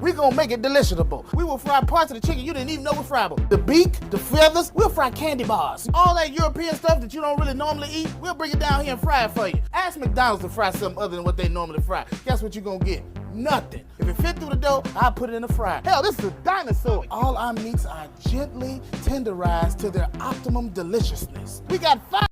we gonna make it deliciousable. We will fry parts of the chicken you didn't even know was friable. The beak, the feathers, we'll fry candy bars. All that European stuff that you don't really normally eat, we'll bring it down here and fry it for you. Ask McDonald's to fry something other than what they normally fry. Guess what you're gonna get? Nothing. If it fit through the dough, I'll put it in the fryer. Hell, this is a dinosaur. All our meats are gently tenderized to their optimum deliciousness. We got 5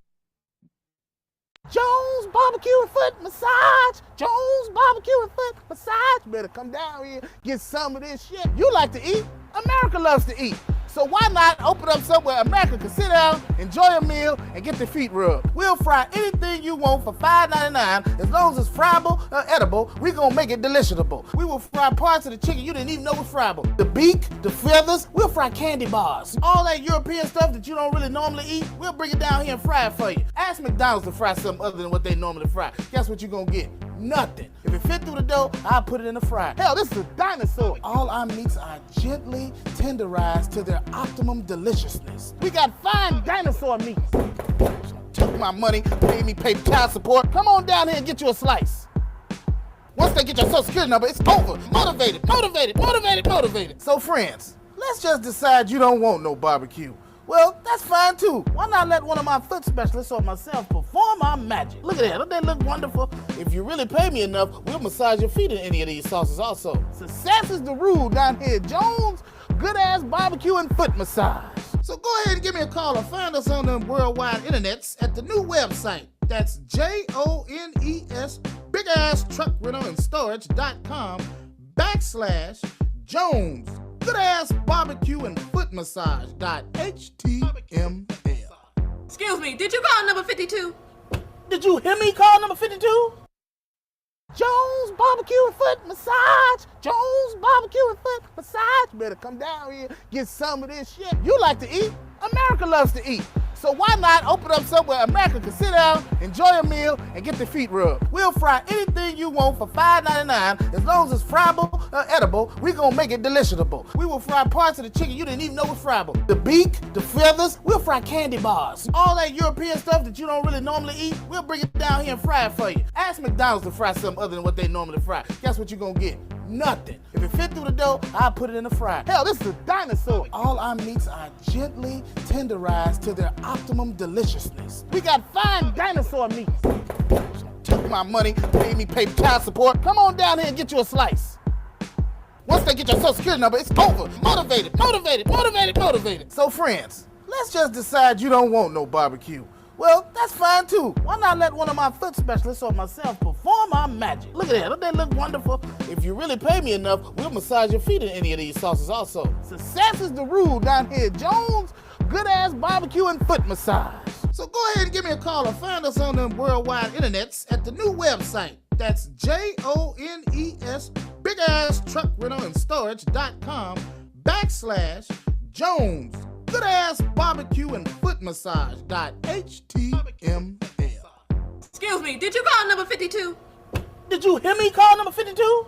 Jones Barbecue and Foot Massage. Jones Barbecue and Foot Massage. Better come down here, get some of this shit. You like to eat, America loves to eat. So why not open up somewhere America can sit down, enjoy a meal, and get their feet rubbed? We'll fry anything you want for $5.99. As long as it's friable or edible, we gonna make it deliciousable. We will fry parts of the chicken you didn't even know was friable. The beak, the feathers, we'll fry candy bars. All that European stuff that you don't really normally eat, we'll bring it down here and fry it for you. Ask McDonald's to fry something other than what they normally fry. Guess what you're gonna get? Nothing. If it fit through the dough, I'll put it in the fryer. Hell, this is a dinosaur. All our meats are gently tenderized to their optimum deliciousness. We got fine dinosaur meats. Took my money, made me pay child support. Come on down here and get you a slice. Once they get your social security number, it's over. Motivated, motivated, motivated, motivated. So friends, let's just decide you don't want no barbecue. Well, that's fine too. Why not let one of my foot specialists or myself perform our magic? Look at that, don't they look wonderful? If you really pay me enough, we'll massage your feet in any of these sauces also. Success is the rule down here at Jones Good Ass Barbecue and Foot Massage. So go ahead and give me a call or find us on the worldwide internets at the new website. That's JONES, Big Ass Truck Rental and Storage.com /Jones. Good Ass Barbecue and Foot Massage.html. Excuse me, did you call number 52? Did you hear me call number 52? Jones Barbecue and Foot Massage. Jones Barbecue and Foot Massage. Better come down here, get some of this shit. You like to eat, America loves to eat. So why not open up somewhere America can sit down, enjoy a meal, and get their feet rubbed? We'll fry anything you want for $5.99. As long as it's friable or edible, we gonna make it deliciousable. We will fry parts of the chicken you didn't even know was friable. The beak, the feathers, we'll fry candy bars. All that European stuff that you don't really normally eat, we'll bring it down here and fry it for you. Ask McDonald's to fry something other than what they normally fry. Guess what you're gonna get? Nothing. If it fit through the dough, I'll put it in the fryer. Hell, this is a dinosaur. All our meats are gently tenderized to their optimum deliciousness. We got fine dinosaur meats. Took my money, made me pay child support. Come on down here and get you a slice. Once they get your social security number, it's over. Motivated, motivated, motivated, motivated. So friends, let's just decide you don't want no barbecue. Well, that's fine too. Why not let one of my foot specialists or myself perform our magic? Look at that, don't they look wonderful? If you really pay me enough, we'll massage your feet in any of these sauces also. Success is the rule down here at Jones Good Ass Barbecue and Foot Massage. So go ahead and give me a call or find us on the worldwide internets at the new website. That's JONES, Big Ass Truck Rental and Storage.com /Jones. Good Ass Barbecue and Foot Massage.html. Excuse me, did you call number 52? Did you hear me call number 52?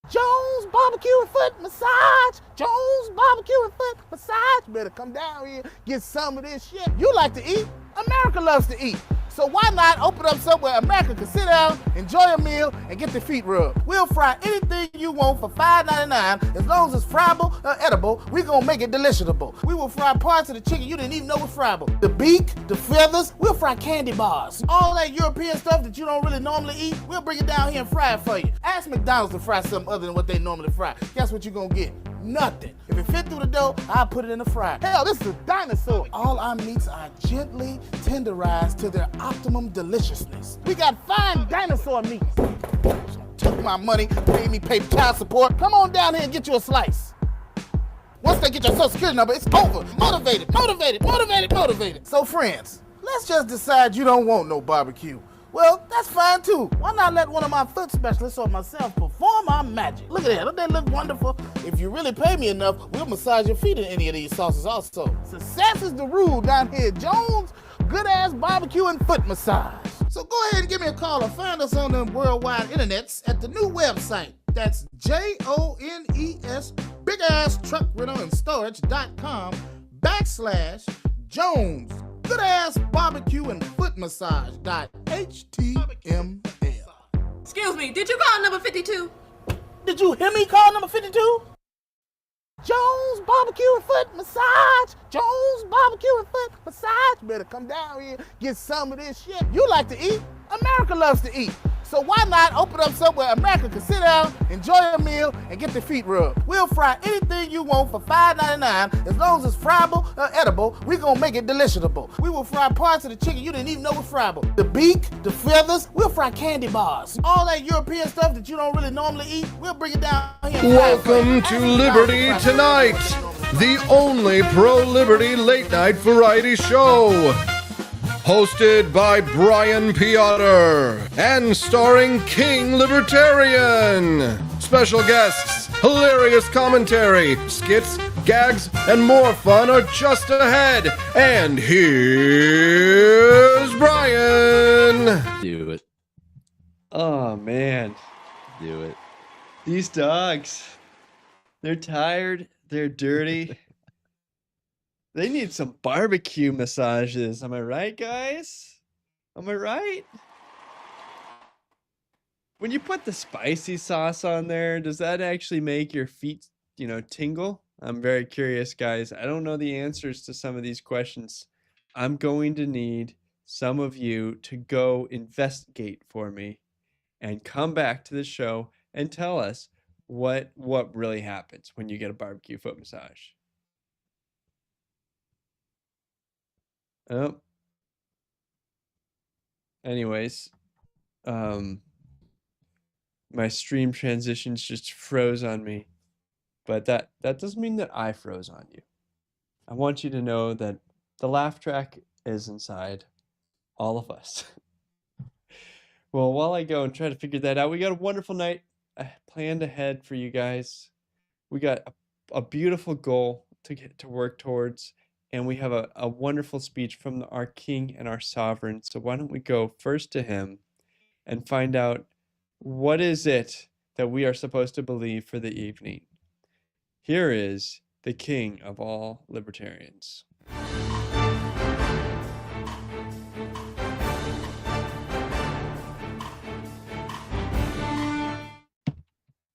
Jones Barbecue and Foot Massage. Jones Barbecue and Foot Massage. Better come down here, get some of this shit. You like to eat, America loves to eat. So why not open up somewhere America can sit down, enjoy a meal, and get their feet rubbed? We'll fry anything you want for $5.99. As long as it's friable or edible, we gonna make it delicioable. We will fry parts of the chicken you didn't even know was friable. The beak, the feathers, we'll fry candy bars. All that European stuff that you don't really normally eat, we'll bring it down here and fry it for you. Ask McDonald's to fry something other than what they normally fry. Guess what you're gonna get? Nothing. If it fit through the dough, I'll put it in the fryer. Hell, this is a dinosaur. All our meats are gently tenderized to their optimum deliciousness. We got fine dinosaur meats. Took my money, made me pay child support. Come on down here and get you a slice. Once they get your social security number, it's over. Motivated, motivated, motivated, motivated. So friends, let's just decide you don't want no barbecue. Well, that's fine too. Why not let one of my foot specialists or myself perform our magic? Look at that, don't they look wonderful? If you really pay me enough, we'll massage your feet in any of these sauces also. Success is the rule down here at Jones Good Ass Barbecue and Foot Massage. So go ahead and give me a call or find us on the worldwide internets at the new website. That's JONES, Big Ass Truck Rental and Storage.com /Jones. Good Ass Barbecue and Foot Massage.html. Excuse me, did you call number 52? Did you hear me call number 52? Jones Barbecue and Foot Massage. Jones Barbecue and Foot Massage. Better come down here, get some of this shit. You like to eat? America loves to eat. So why not open up somewhere America can sit down, enjoy a meal, and get their feet rubbed? We'll fry anything you want for $5.99. As long as it's friable or edible, we're gonna make it deliciable. We will fry parts of the chicken you didn't even know was friable. The beak, the feathers, we'll fry candy bars. All that European stuff that you don't really normally eat, we'll bring it down here. Welcome to Liberty Tonight, the only pro-liberty late-night variety show. Hosted by Brian Piotr and starring King Libertarian. Special guests, hilarious commentary, skits, gags, and more fun are just ahead. And here's Brian. Do it. Oh, man. Do it. These dogs, they're tired, they're dirty. They need some barbecue massages. Am I right, guys? Am I right? When you put the spicy sauce on there, does that actually make your feet, tingle? I'm very curious, guys. I don't know the answers to some of these questions. I'm going to need some of you to go investigate for me and come back to the show and tell us what really happens when you get a barbecue foot massage. Oh. Anyways, my stream transitions just froze on me, but that doesn't mean that I froze on you. I want you to know that the laugh track is inside all of us. Well, while I go and try to figure that out, we got a wonderful night planned ahead for you guys. We got a beautiful goal to get to work towards. And we have a wonderful speech from our king and our sovereign. So why don't we go first to him and find out what is it that we are supposed to believe for the evening. Here is the king of all libertarians.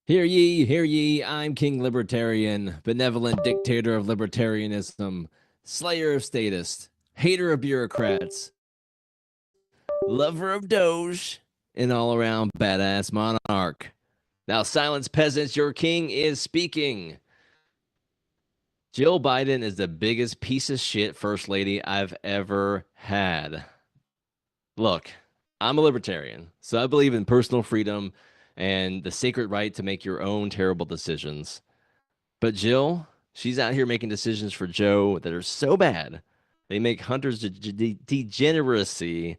Hear ye, I'm King Libertarian, benevolent dictator of libertarianism, slayer of statists, hater of bureaucrats, lover of Doge, and all-around badass monarch. Now silence, peasants, your king is speaking. Jill Biden is the biggest piece of shit first lady I've ever had. Look, I'm a libertarian, so I believe in personal freedom and the sacred right to make your own terrible decisions. But Jill, she's out here making decisions for Joe that are so bad, they make Hunter's degeneracy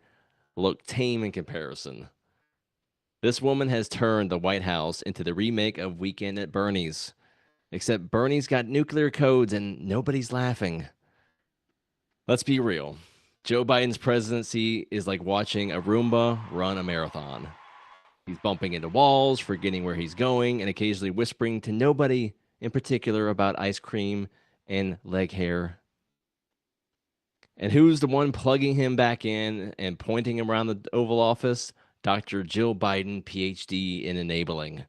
look tame in comparison. This woman has turned the White House into the remake of Weekend at Bernie's. Except Bernie's got nuclear codes and nobody's laughing. Let's be real. Joe Biden's presidency is like watching a Roomba run a marathon. He's bumping into walls, forgetting where he's going, and occasionally whispering to nobody in particular about ice cream and leg hair. And who's the one plugging him back in and pointing him around the Oval Office? Dr. Jill Biden, PhD in enabling.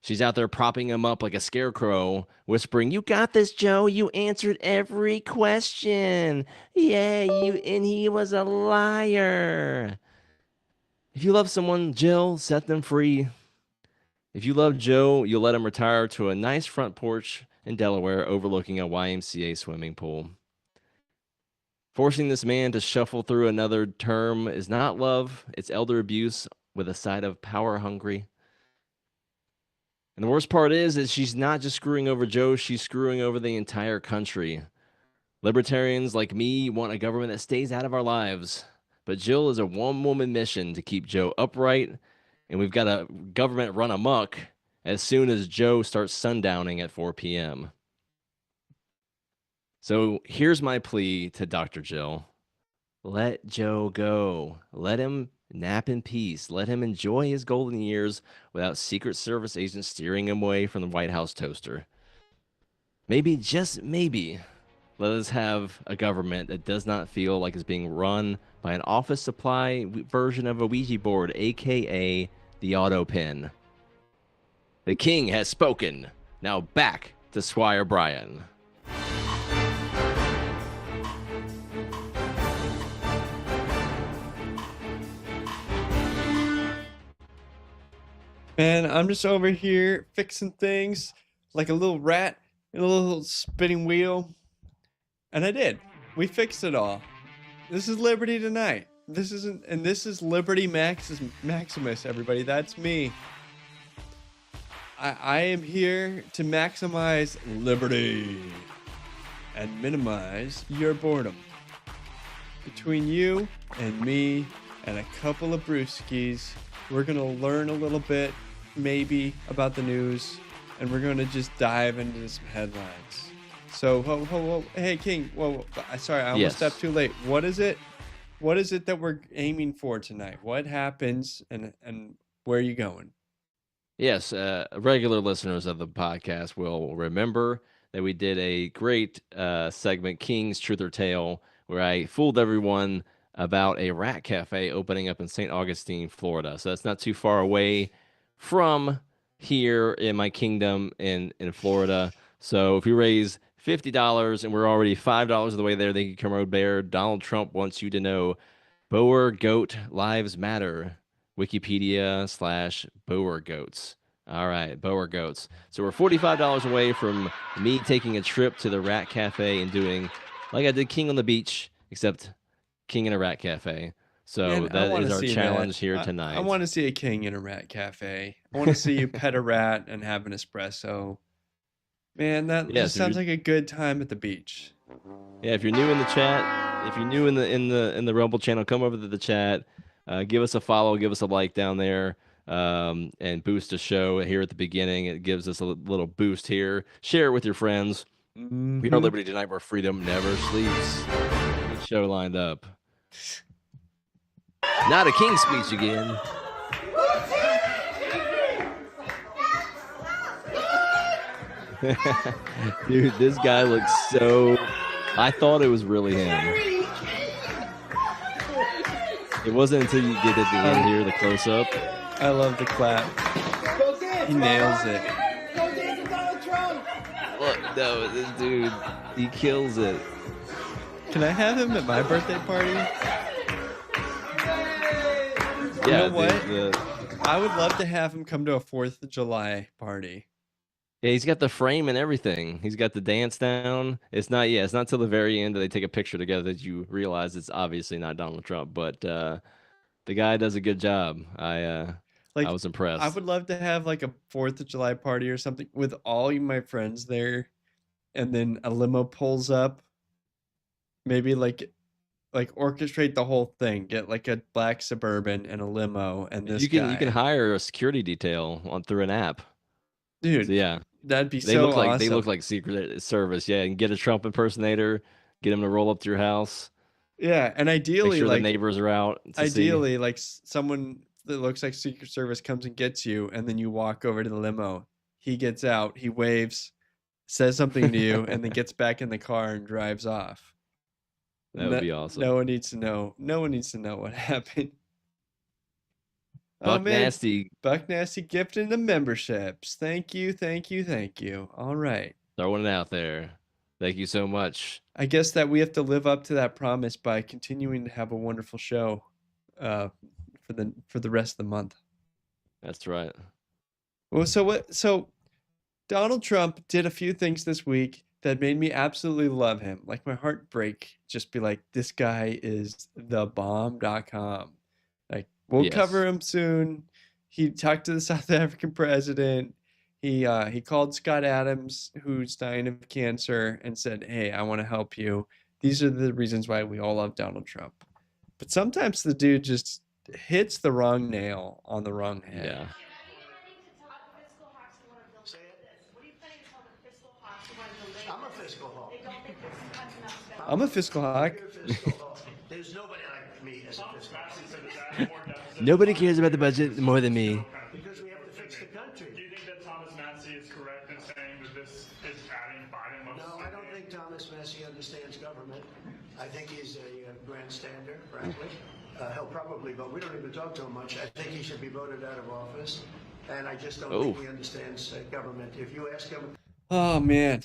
She's out there propping him up like a scarecrow, whispering, "You got this, Joe. You answered every question. Yeah, and he was a liar." If you love someone, Jill, set them free. If you love Joe, you'll let him retire to a nice front porch in Delaware overlooking a YMCA swimming pool. Forcing this man to shuffle through another term is not love, it's elder abuse with a side of power hungry. And the worst part is she's not just screwing over Joe, she's screwing over the entire country. Libertarians like me want a government that stays out of our lives. But Jill is a one-woman mission to keep Joe upright, and we've got a government run amok as soon as Joe starts sundowning at 4 p.m. So here's my plea to Dr. Jill. Let Joe go. Let him nap in peace. Let him enjoy his golden years without Secret Service agents steering him away from the White House toaster. Maybe, just maybe, let us have a government that does not feel like it's being run by an office supply version of a Ouija board, a.k.a. the auto pen. The king has spoken. Now back to Squire Brian. Man, I'm just over here fixing things like a little rat in a little spinning wheel. And I did. We fixed it all. This is Liberty Tonight. This is Liberty Maximus, everybody. That's me. I am here to maximize liberty and minimize your boredom. Between you and me and a couple of brewskis, we're going to learn a little bit, maybe, about the news, and we're going to just dive into some headlines. So, whoa, hey, King, whoa, sorry, I almost stepped too late. What is it that we're aiming for tonight? What happens, and where are you going? Yes, regular listeners of the podcast will remember that we did a great segment, King's Truth or Tale, where I fooled everyone about a rat cafe opening up in St. Augustine, Florida. So that's not too far away from here in my kingdom in Florida. So if you raise $50 and we're already $5 of the way there, thank you, Kermode Bear. Donald Trump wants you to know Boer Goat Lives Matter. Wikipedia/Boer Goats. All right, Boer Goats. So we're $45 away from me taking a trip to the Rat Cafe and doing like I did King on the Beach, except King in a Rat Cafe. So Man, that is our challenge here tonight. I want to see a king in a rat cafe. I want to see you pet a rat and have an espresso. Man, that just sounds like a good time at the beach. Yeah, if you're new in the chat, if you're new in the Rumble channel, come over to the chat. Give us a follow, give us a like down there, and boost the show here at the beginning. It gives us a little boost here. Share it with your friends. Mm-hmm. We are Liberty Tonight, where freedom never sleeps. Good show lined up. Not a king speech again. Dude, this guy looks so... I thought it was really him. It wasn't until you get at the end here, the close-up. I love the clap. He nails it. Look, no, this dude, he kills it. Can I have him at my birthday party? Yeah, you know what? I would love to have him come to a 4th of July party. Yeah, he's got the frame and everything. He's got the dance down. It's not till the very end that they take a picture together that you realize it's obviously not Donald Trump, but the guy does a good job. I was impressed. I would love to have like a 4th of July party or something with all my friends there, and then a limo pulls up. Maybe like orchestrate the whole thing. Get like a black Suburban and a limo, and this you can hire a security detail through an app. Dude, so, yeah. That'd be they so look like awesome. They look like Secret Service, yeah. And get a Trump impersonator, get him to roll up to your house. Yeah, and ideally, make sure the neighbors are out. Ideally, like someone that looks like Secret Service comes and gets you, and then you walk over to the limo. He gets out, he waves, says something to you, and then gets back in the car and drives off. That would be awesome. No one needs to know. No one needs to know what happened. Buck Nasty. Buck Nasty gifting the memberships. Thank you. All right. Throwing it out there. Thank you so much. I guess that we have to live up to that promise by continuing to have a wonderful show for the rest of the month. That's right. Well, so Donald Trump did a few things this week that made me absolutely love him. Like my heart break, just be like, this guy is thebomb.com. We'll cover him soon. He talked to the South African president. He called Scott Adams, who's dying of cancer, and said, hey, I want to help you. These are the reasons why we all love Donald Trump. But sometimes the dude just hits the wrong nail on the wrong head. Yeah. I'm a fiscal hawk. There's nobody like me as a fiscal hawk. Nobody cares about the budget more than me. Because we have to fix the country. Do you think that Thomas Massey is correct in saying that this is adding Biden? No, I don't think Thomas Massey understands government. I think he's a grandstander, frankly. He'll probably vote. We don't even talk to him much. I think he should be voted out of office. and I just don't Oh. think he understands government. If you ask him, Oh man,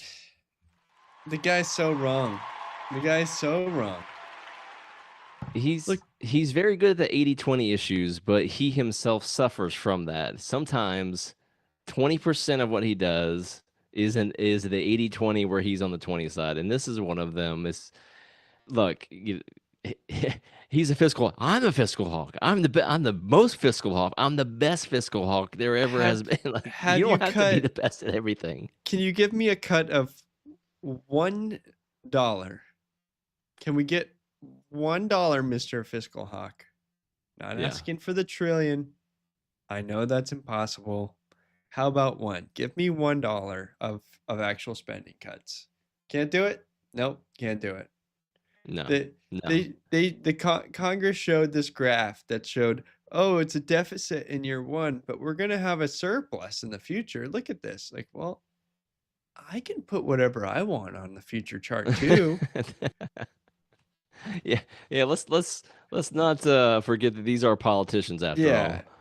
the guy's so wrong. The guy's so wrong. Look- He's very good at the 80-20 issues, but he himself suffers from that. Sometimes 20% of what he does is the 80-20 where he's on the 20 side, and this is one of them. Look, he's a fiscal. I'm a fiscal hawk. I'm the most fiscal hawk. I'm the best fiscal hawk there ever has been. Like, have you don't you have to be cut- the best at everything. Can you give me a cut of $1? Can we get $1, Mr. Fiscal Hawk? Not Yeah. asking for the trillion. I know that's impossible. How about one? Give me $1 of actual spending cuts. Can't do it? Nope, can't do it. No, Congress showed this graph that showed, oh, it's a deficit in year one, but we're gonna have a surplus in the future. Look at this. Like, well, I can put whatever I want on the future chart too. yeah. Let's not forget that these are politicians after Yeah. all.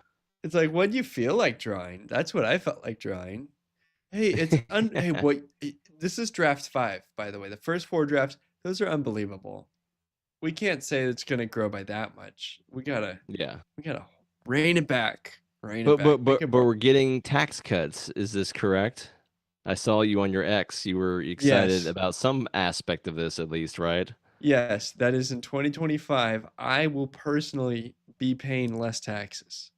It's like, what do you feel like drawing? That's what I felt like drawing. Hey, it's this is draft 5, by the way. The first 4 drafts, those are unbelievable. We can't say it's gonna grow by that much. We gotta rein it back. But we're getting tax cuts. Is this correct? I saw you on your X. You were excited Yes. about some aspect of this, at least, right? Yes, that is in 2025. I will personally be paying less taxes.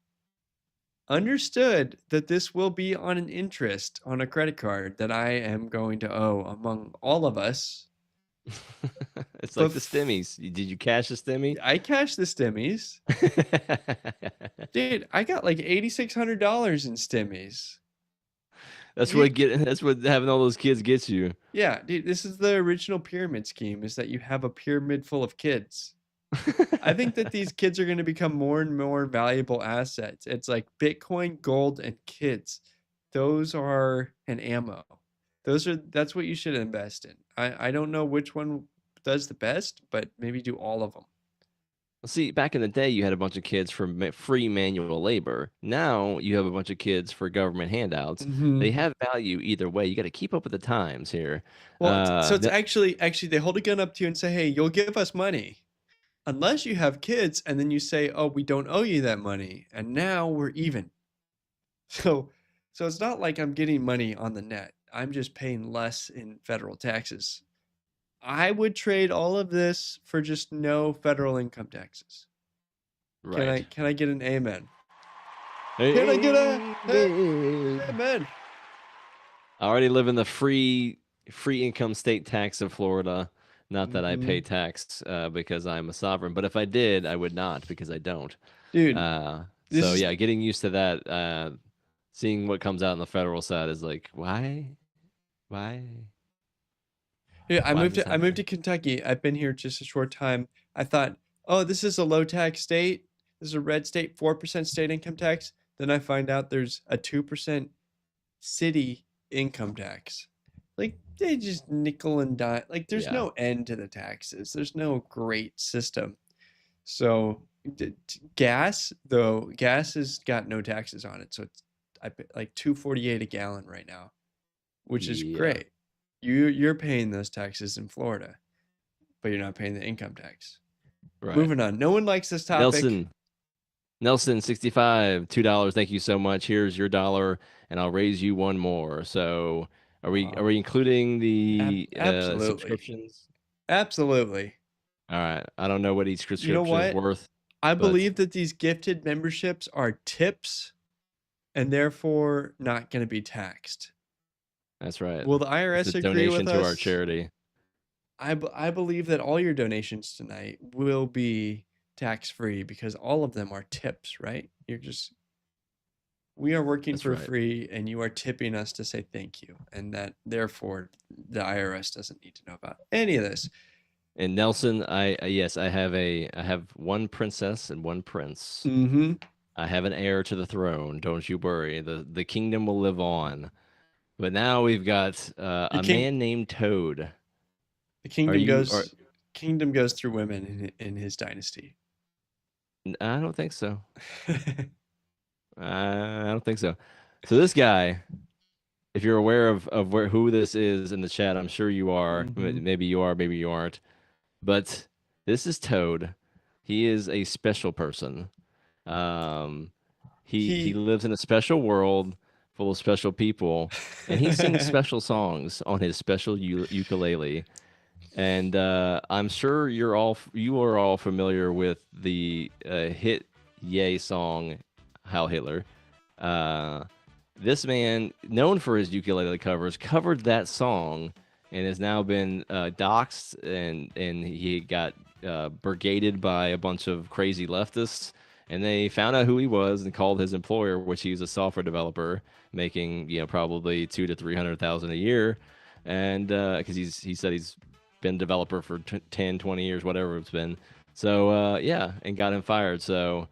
Understood that this will be on an interest on a credit card that I am going to owe among all of us. It's like But the stimmies. Did you cash the stimmy? I cashed the stimmies. Dude, I got like $8,600 in stimmies. That's what having all those kids gets you. Yeah, dude, this is the original pyramid scheme, is that you have a pyramid full of kids. I think that these kids are going to become more and more valuable assets. It's like Bitcoin, gold, and kids. Those are an ammo. That's what you should invest in. I don't know which one does the best, but maybe do all of them. See, back in the day, you had a bunch of kids for free manual labor. Now you have a bunch of kids for government handouts. Mhm. They have value either way. You got to keep up with the times here. Well, so it's actually they hold a gun up to you and say, "Hey, you'll give us money." Unless you have kids, and then you say, "Oh, we don't owe you that money," and now we're even. So it's not like I'm getting money on the net. I'm just paying less in federal taxes. I would trade all of this for just no federal income taxes. Right. Can I get an amen? Can I get a amen? I already live in the free income state tax of Florida. Not that I pay tax because I'm a sovereign, but if I did, I would not because I don't. Dude, getting used to that, seeing what comes out on the federal side is like, why? Yeah, I Why moved does to that matter? Kentucky. I've been here just a short time. I thought, oh, this is a low tax state. This is a red state, 4% state income tax. Then I find out there's a 2% city income tax. Like, they just nickel and dime. Like, there's no end to the taxes. There's no great system. So gas has got no taxes on it. So I pay like $2.48 a gallon right now, which is great. You're paying those taxes in Florida, but you're not paying the income tax. Right. Moving on. No one likes this topic. Nelson, 65, $2. Thank you so much. Here's your dollar, and I'll raise you one more. So, are we including the Absolutely. subscriptions? Absolutely. All right. I don't know what each subscription You know what? is worth. I but- believe that these gifted memberships are tips and therefore not going to be taxed. That's right. Will the IRS It's a agree donation with to us? our charity. I believe that all your donations tonight will be tax-free because all of them are tips, right? We are working That's for right. free and you are tipping us to say thank you. And that therefore the IRS doesn't need to know about any of this. And Nelson, I have one princess and one prince. Mm-hmm. I have an heir to the throne. Don't you worry. The kingdom will live on. But now we've got a man named Toad. The kingdom goes through women in his dynasty. I don't think so. I don't think so. So this guy, if you're aware of who this is in the chat, I'm sure you are. Mhm. Maybe you are, maybe you aren't. But this is Toad. He is a special person. Um, he He lives in a special world full of special people, and he sings special songs on his special ukulele. And I'm sure you are all familiar with the hit Yay song, Heil Hitler. Uh, this man, known for his ukulele covers, covered that song and has now been doxxed, and he got brigaded by a bunch of crazy leftists. And they found out who he was and called his employer, which he's a software developer making probably 200,000 to 300,000 a year, and because he said he's been a developer for 10, 20 years, whatever it's been. So yeah, and got him fired. So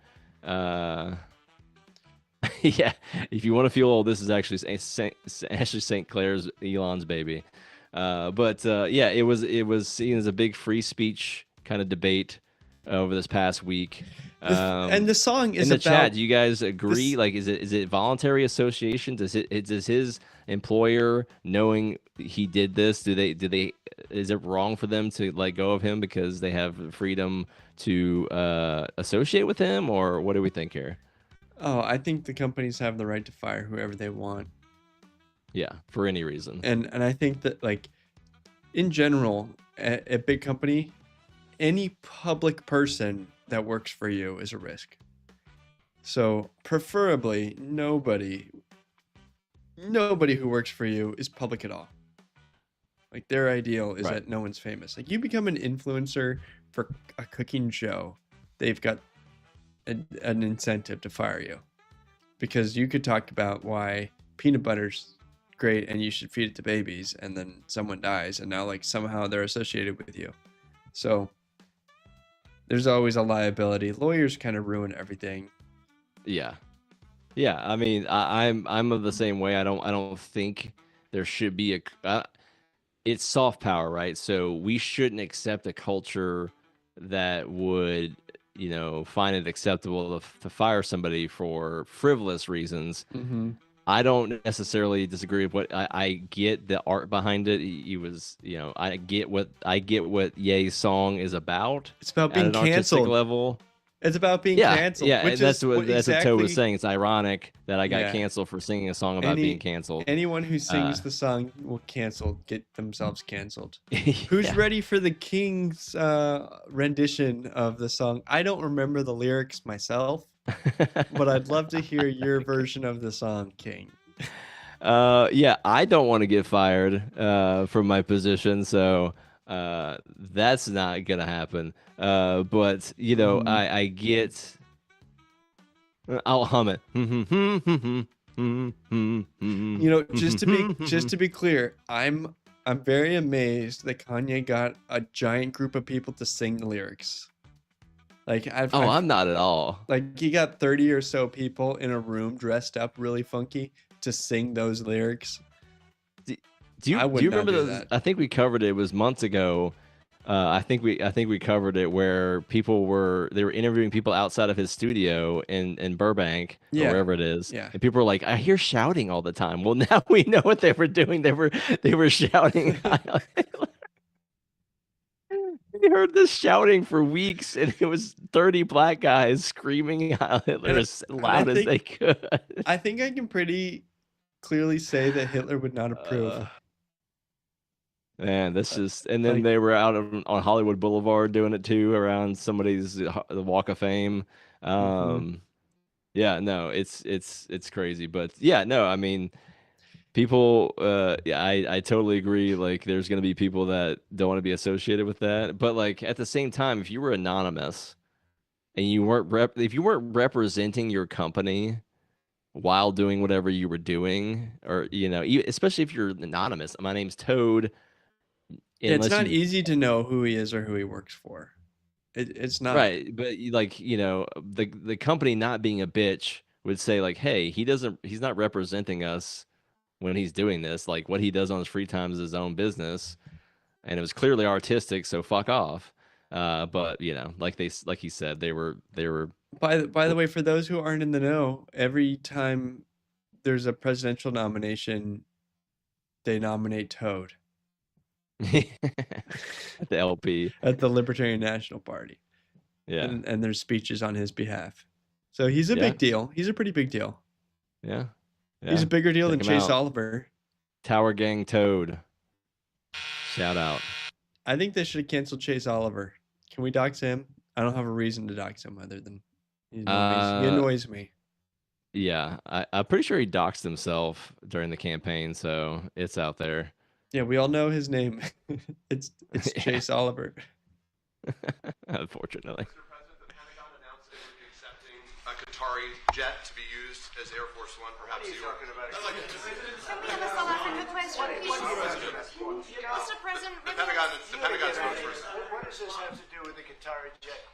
yeah, if you want to feel old, this is actually St. Clair's Elon's baby. But yeah, it was seen as a big free speech kind of debate over this past week. and the song is in the about chat, do you guys agree? this- Like, is it voluntary association? Does his employer, knowing he did this, do they is it wrong for them to let go of him because they have freedom to associate with him, or what do we think here? Oh, I think the companies have the right to fire whoever they want. Yeah, for any reason. And I think that, like, in general, a big company, any public person that works for you is a risk. So preferably nobody who works for you is public at all. Like, their ideal is Right. that no one's famous. Like, you become an influencer for a cooking show, they've got an incentive to fire you, because you could talk about why peanut butter's great and you should feed it to babies, and then someone dies and now, like, somehow they're associated with you. So there's always a liability. Lawyers kind of ruin everything. Yeah, yeah. I mean, I'm of the same way. I don't think there should be it's soft power, right? So we shouldn't accept a culture that would, find it acceptable to fire somebody for frivolous reasons. Mm-hmm. I don't necessarily disagree with what I get the art behind it. He was, I get what Ye's song is about. It's about At being an artistic canceled. level. It's about being Yeah, canceled. yeah, which that's is what exactly, Toe was saying. It's ironic that I got Yeah. canceled for singing a song about being canceled. Anyone who sings the song will get themselves canceled. Who's Yeah. ready for the King's rendition of the song? I don't remember the lyrics myself, but I'd love to hear your version of the song, King. Yeah, I don't want to get fired from my position, so that's not gonna happen. But I get. I'll hum it. Just to be clear, I'm very amazed that Kanye got a giant group of people to sing the lyrics. Like, I'm not at all. like, he got 30 or so people in a room dressed up really funky to sing those lyrics. Do you I would not remember do those? that. I think we covered it. It was months ago. I think we covered it where they were interviewing people outside of his studio in Burbank or Yeah. wherever it is. Yeah. And people were like, I hear shouting all the time. Well, now we know what they were doing. They were shouting. We heard this shouting for weeks, and it was 30 black guys screaming Heil Hitler as loud as they could. I think I can pretty clearly say that Hitler would not approve. Man, this is, and then like- they were out on Hollywood Boulevard doing it too around somebody's the Walk of Fame. Yeah, no, it's crazy, but yeah, no, I mean, people, yeah, I totally agree. Like, there's gonna be people that don't want to be associated with that, but like at the same time, if you were anonymous and you weren't if you weren't representing your company while doing whatever you were doing, or especially if you're anonymous, my name's Toad. It's Unless not you- easy to know who he is or who he works for. It's not. Right, but the company not being a bitch would say like, hey, he's not representing us when he's doing this. Like, what he does on his free time is his own business, and it was clearly artistic, so fuck off. But like he said, they were. By the way, for those who aren't in the know, every time there's a presidential nomination, they nominate Toad The LP. at the Libertarian National Party. Yeah. And there's speeches on his behalf. So he's a Yeah. big deal. He's a pretty big deal. Yeah. He's a bigger deal Check than him Chase out. Oliver. Tower Gang Toad. Shout out. I think they should have canceled Chase Oliver. Can we dox him? I don't have a reason to dox him other than he annoys me. Yeah, I'm pretty sure he doxed himself during the campaign, so it's out there. Yeah, we all know his name. It's Yeah. Chase Oliver. Unfortunately. Mr. President, the Pentagon announced they would be accepting a Qatari jet to be used as Air Force One. Perhaps you are talking about. Can we have a South African question, please? Mr. President, The Pentagon spokesperson. What does this have to do with the Qatari jet?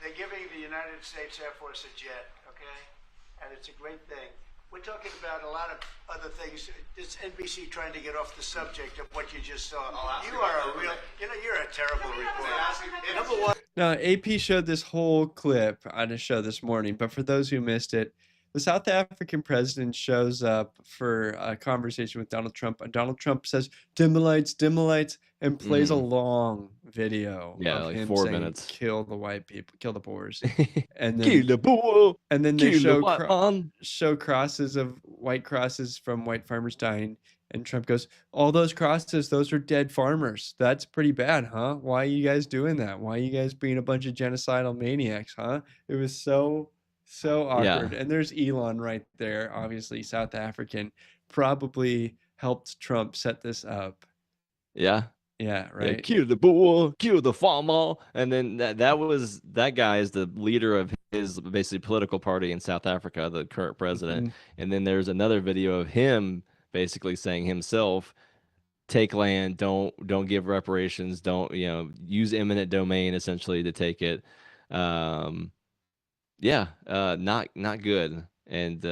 They're giving the United States Air Force a jet, okay? And it's a great thing. We're talking about a lot of other things. It's NBC trying to get off the subject of what you just saw. You are a real, you're a terrible reporter. Number one. Now, AP showed this whole clip on a show this morning, but for those who missed it, the South African president shows up for a conversation with Donald Trump, and Donald Trump says, dim the lights, and plays a long video Yeah, of like him 4 saying, minutes. kill the white people, kill the Boers. And Kill then, the bull. and then they Kill the show, white man. show crosses of white crosses from white farmers dying. And Trump goes, all those crosses, those are dead farmers. That's pretty bad, huh? Why are you guys doing that? Why are you guys being a bunch of genocidal maniacs, huh? It was so awkward. And there's Elon right there, obviously South African, probably helped Trump set this up. Yeah. Yeah, Yeah, right. kill the bull, kill the farmer. And then that guy is the leader of his basically political party in South Africa, the current president. And then there's another video of him basically saying himself, take land, don't give reparations, don't use eminent domain essentially to take it. Not good. And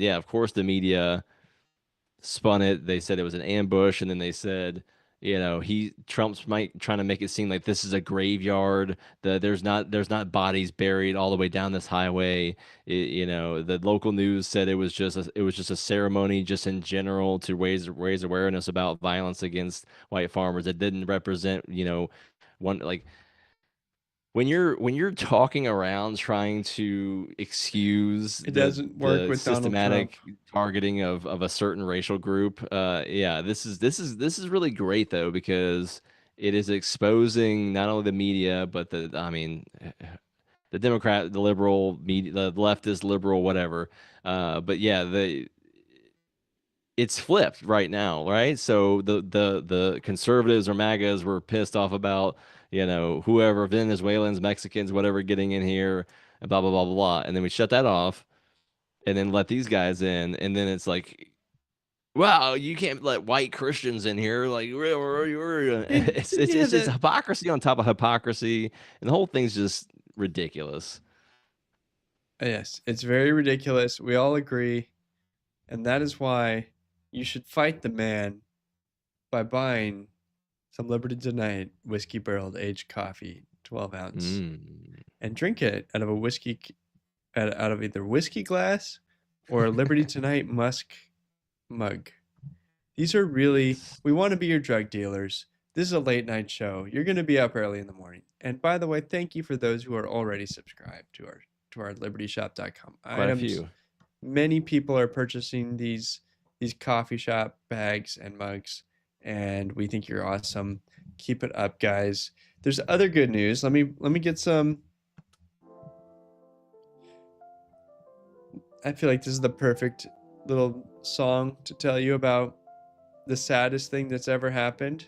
yeah, of course the media spun it. They said it was an ambush, and then they said, Trump's trying to make it seem like this is a graveyard. There's not bodies buried all the way down this highway. The local news said it was just a ceremony, just in general, to raise awareness about violence against white farmers. It didn't represent, one, like, when you're talking around trying to excuse It doesn't work with Donald systematic Trump. targeting of a certain racial group. This is really great though, because it is exposing not only the media but the Democrat, the liberal media, the leftist, liberal, whatever. But yeah, it's flipped right now, right? So the conservatives or MAGAs were pissed off about whoever, Venezuelans, Mexicans, whatever, getting in here, and blah blah blah blah blah, and then we shut that off, and then let these guys in, and then it's like, wow, you can't let white Christians in here, like it's hypocrisy on top of hypocrisy, and the whole thing's just ridiculous. Yes, it's very ridiculous. We all agree. And that is why you should fight the man by buying some Liberty Tonight whiskey barreled aged coffee, 12 ounce, and drink it out of out of either whiskey glass or a Liberty Tonight musk mug. These are really, we want to be your drug dealers. This is a late night show. You're going to be up early in the morning. And by the way, thank you for those who are already subscribed to our libertyshop.com Quite a few. Many people are purchasing these coffee shop bags and mugs, and we think you're awesome. Keep it up, guys. There's other good news. Let me get some. I feel like this is the perfect little song to tell you about the saddest thing that's ever happened.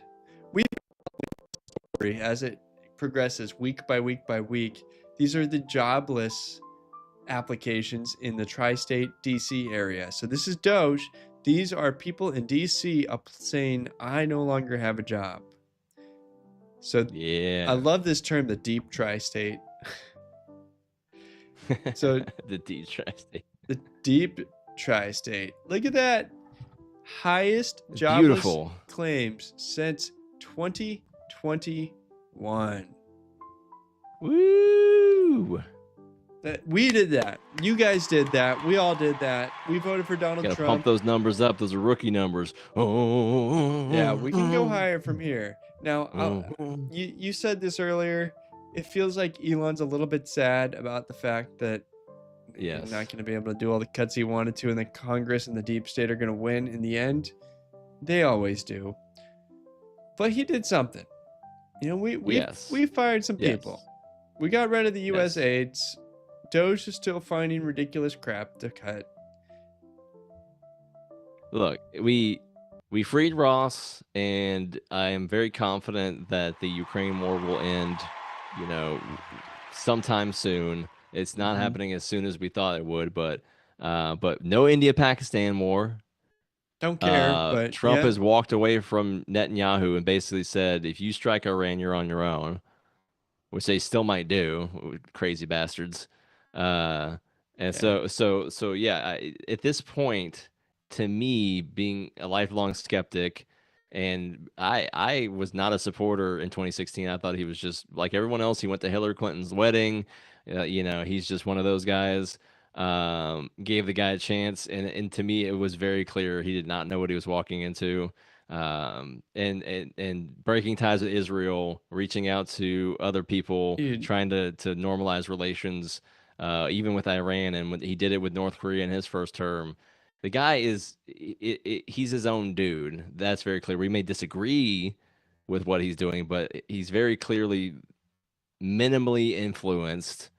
As it progresses week by week by week, these are the jobless applications in the tri-state DC area. So this is Doge. These are people in DC saying, I no longer have a job. So Yeah. I love this term, the deep tri-state. So the deep tri-state. the deep tri-state. Look at that. Highest jobless Beautiful. claims since 2021. Woo! We did that. You guys did that. We all did that. We voted for Donald Gotta Trump. pump those numbers up. Those are rookie numbers. Oh, Yeah, we can go higher from here. Now, Oh. you said this earlier. It feels like Elon's a little bit sad about the fact that Yes. he's not going to be able to do all the cuts he wanted to, and the Congress and the deep state are going to win in the end. They always do. But he did something. You know, we fired some people. We got rid of the U.S. aids. Doge is still finding ridiculous crap to cut. Look, we freed Ross, and I am very confident that the Ukraine war will end, sometime soon. It's not happening as soon as we thought it would, but no India-Pakistan war. Don't care, but Trump has walked away from Netanyahu and basically said, if you strike Iran, you're on your own, which they still might do, crazy bastards. At this point, to me, being a lifelong skeptic, and I was not a supporter in 2016. I thought he was just like everyone else. He went to Hillary Clinton's wedding. He's just one of those guys. Gave the guy a chance, and to me, it was very clear he did not know what he was walking into. And breaking ties with Israel, reaching out to other people, trying to normalize relations, even with Iran, and when he did it with North Korea in his first term. The guy he's his own dude. That's very clear. We may disagree with what he's doing, but he's very clearly minimally influenced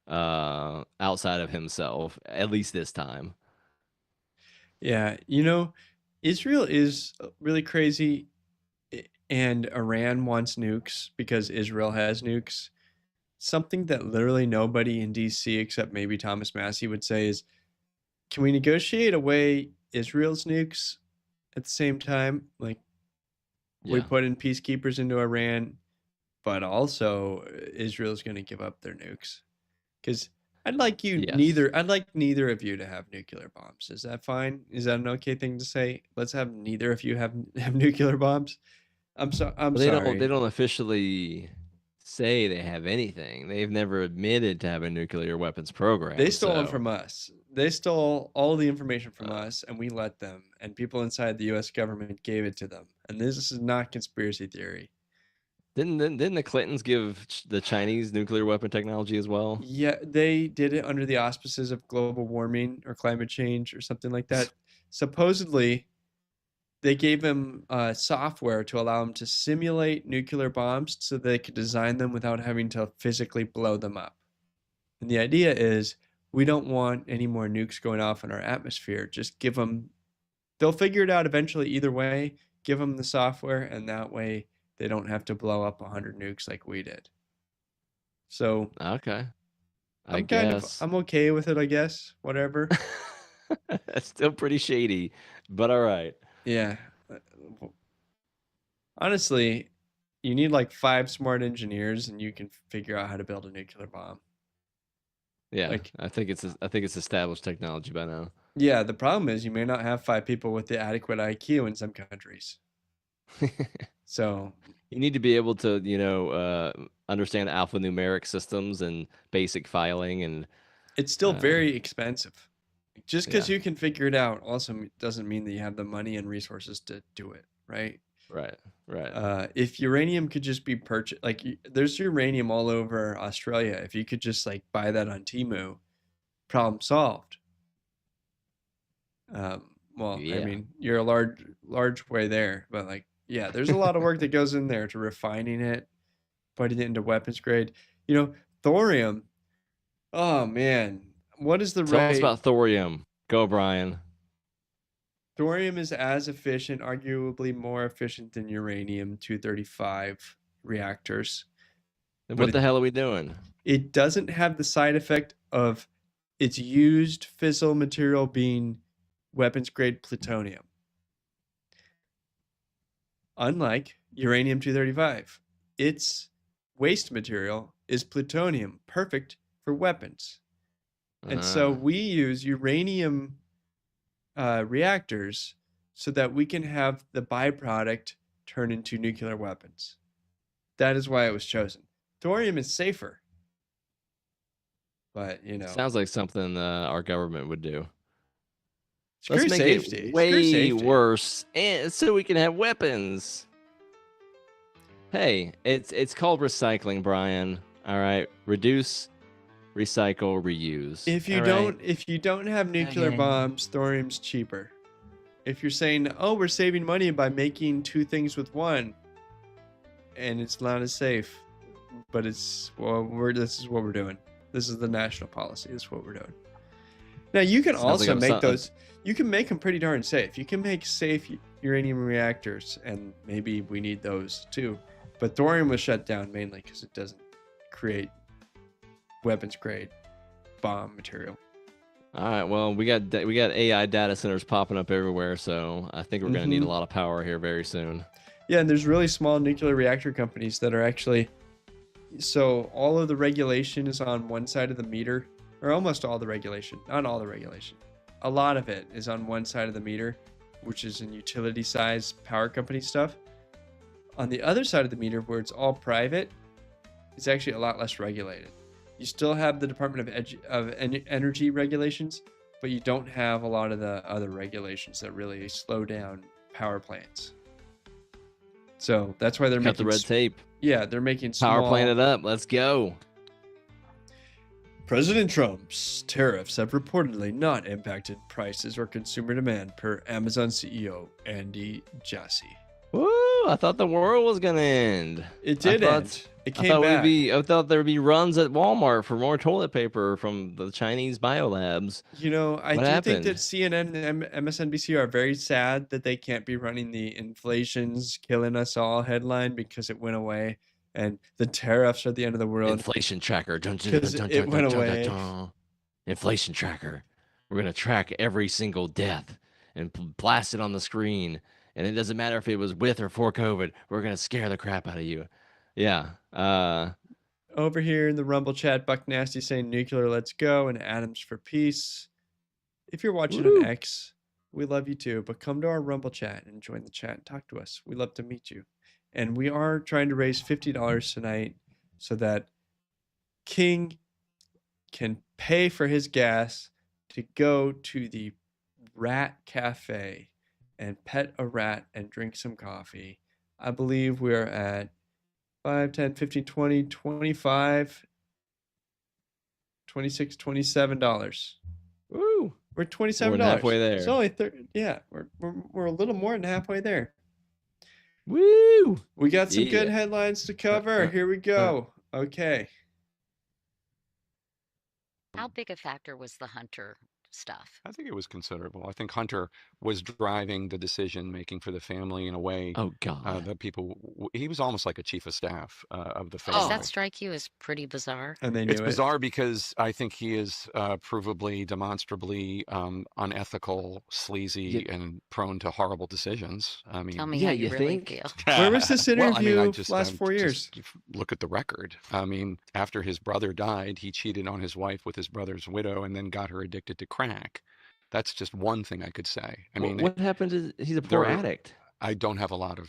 outside of himself, at least this time. Yeah, Israel is really crazy, and Iran wants nukes because Israel has nukes. Something that literally nobody in DC except maybe Thomas Massey would say is, can we negotiate away Israel's nukes at the same time? Like, we put in peacekeepers into Iran, but also Israel's going to give up their nukes. Because I'd like neither of you to have nuclear bombs. Is that fine? Is that an okay thing to say? Let's have neither of you have nuclear bombs. I'm sorry. They don't officially say they have anything. They've never admitted to having a nuclear weapons program. They stole them from us. They stole all the information from us, and we let them. And people inside the U.S. government gave it to them. And this is not conspiracy theory. Didn't the Clintons give the Chinese nuclear weapon technology as well? Yeah, they did it under the auspices of global warming or climate change or something like that. Supposedly, they gave them software to allow them to simulate nuclear bombs so they could design them without having to physically blow them up. And the idea is, we don't want any more nukes going off in our atmosphere. Just give them, they'll figure it out eventually either way. Give them the software, and that way they don't have to blow up 100 nukes like we did. So okay, I'm okay with it, I guess. Whatever. That's still pretty shady, but all right. Yeah. Honestly, you need like 5 smart engineers, and you can figure out how to build a nuclear bomb. Yeah, I think it's established technology by now. Yeah, the problem is you may not have 5 people with the adequate IQ in some countries. So you need to be able to, understand alphanumeric systems and basic filing, and it's still very expensive. Just because you can figure it out also doesn't mean that you have the money and resources to do it, right? Right. If uranium could just be purchased, like there's uranium all over Australia. If you could just like buy that on Temu, problem solved. I mean, you're a large way there, but like, yeah, there's a lot of work that goes in there to refining it, putting it into weapons grade. Thorium. Oh man, what is the Tell rate? us about thorium. Go, Brian. Thorium is as efficient, arguably more efficient than uranium-235 reactors. And what the hell are we doing? It doesn't have the side effect of its used fissile material being weapons-grade plutonium. Unlike uranium-235, its waste material is plutonium, perfect for weapons. And so we use uranium reactors so that we can have the byproduct turn into nuclear weapons. That is why it was chosen. Thorium is safer. But Sounds like something our government would do. screw Let's make safety. it Screw way safety. worse, and so we can have weapons. Hey, it's called recycling, Brian. All right, reduce, recycle, reuse. If you all don't, right? if you don't have nuclear Okay. bombs, thorium's cheaper. If you're saying, "Oh, we're saving money by making two things with one," and it's not as safe, but this is what we're doing. This is the national policy. This is what we're doing. Now you can Sounds like also a- make so- those. You can make them pretty darn safe. You can make safe uranium reactors, and maybe we need those too. But thorium was shut down mainly because it doesn't create weapons grade bomb material. All right. Well, we got AI data centers popping up everywhere, so I think we're going to need a lot of power here very soon. Yeah, and there's really small nuclear reactor companies that are actually. So all of the regulation is on one side of the meter, or almost all the regulation, not all the regulation. A lot of it is on one side of the meter, which is in utility size power company stuff. On the other side of the meter, where it's all private, it's actually a lot less regulated. You still have the Department of Energy regulations, but you don't have a lot of the other regulations that really slow down power plants. So that's why they're Cut making the red tape. Yeah, they're making small. Power plant it up. Let's go. President Trump's tariffs have reportedly not impacted prices or consumer demand, per Amazon CEO Andy Jassy. Woo! I thought the world was gonna end. It did I end. thought- It I came thought back. I thought there'd be runs at Walmart for more toilet paper from the Chinese biolabs. You know, I What do think happened? that CNN and MSNBC are very sad that they can't be running the "inflation's killing us all" headline because it went away, and the tariffs are the end of the world. Inflation tracker. Dun, dun, 'Cause dun, it dun, went dun, dun, away. dun. Inflation tracker. We're gonna track every single death and blast it on the screen. And it doesn't matter if it was with or for COVID. We're gonna scare the crap out of you. Yeah. Over here in the Rumble chat, Buck Nasty saying nuclear, let's go, and Adams for peace. If you're watching Woo. on X, we love you too, but come to our Rumble chat and join the chat and talk to us. We love to meet you. And we are trying to raise $50 tonight so that King can pay for his gas to go to the Rat Cafe and pet a rat and drink some coffee. I believe we're at 5, 10, 15, 20, 25, 26, $27. Woo! We're $27. We're halfway there. It's only yeah, we're a little more than halfway there. Woo! We got some good Yeah. headlines to cover. Here we go. Okay. How big a factor was the Hunter stuff? I think it was considerable. I think Hunter was driving the decision making for the family in a way Oh God. that people. He was almost like a chief of staff of the Does family. that strike you as pretty bizarre? And they knew It's it. bizarre because I think he is provably, demonstrably unethical, sleazy, and prone to horrible decisions. I mean, Tell me Yeah, how you you really think? feel. Where was this Well, I mean, interview last 4 years? Look at the record. I mean, after his brother died, he cheated on his wife with his brother's widow and then got her addicted to crack. That's just one thing I could say. I mean, what happened to? He's a poor there- addict. I don't have a lot of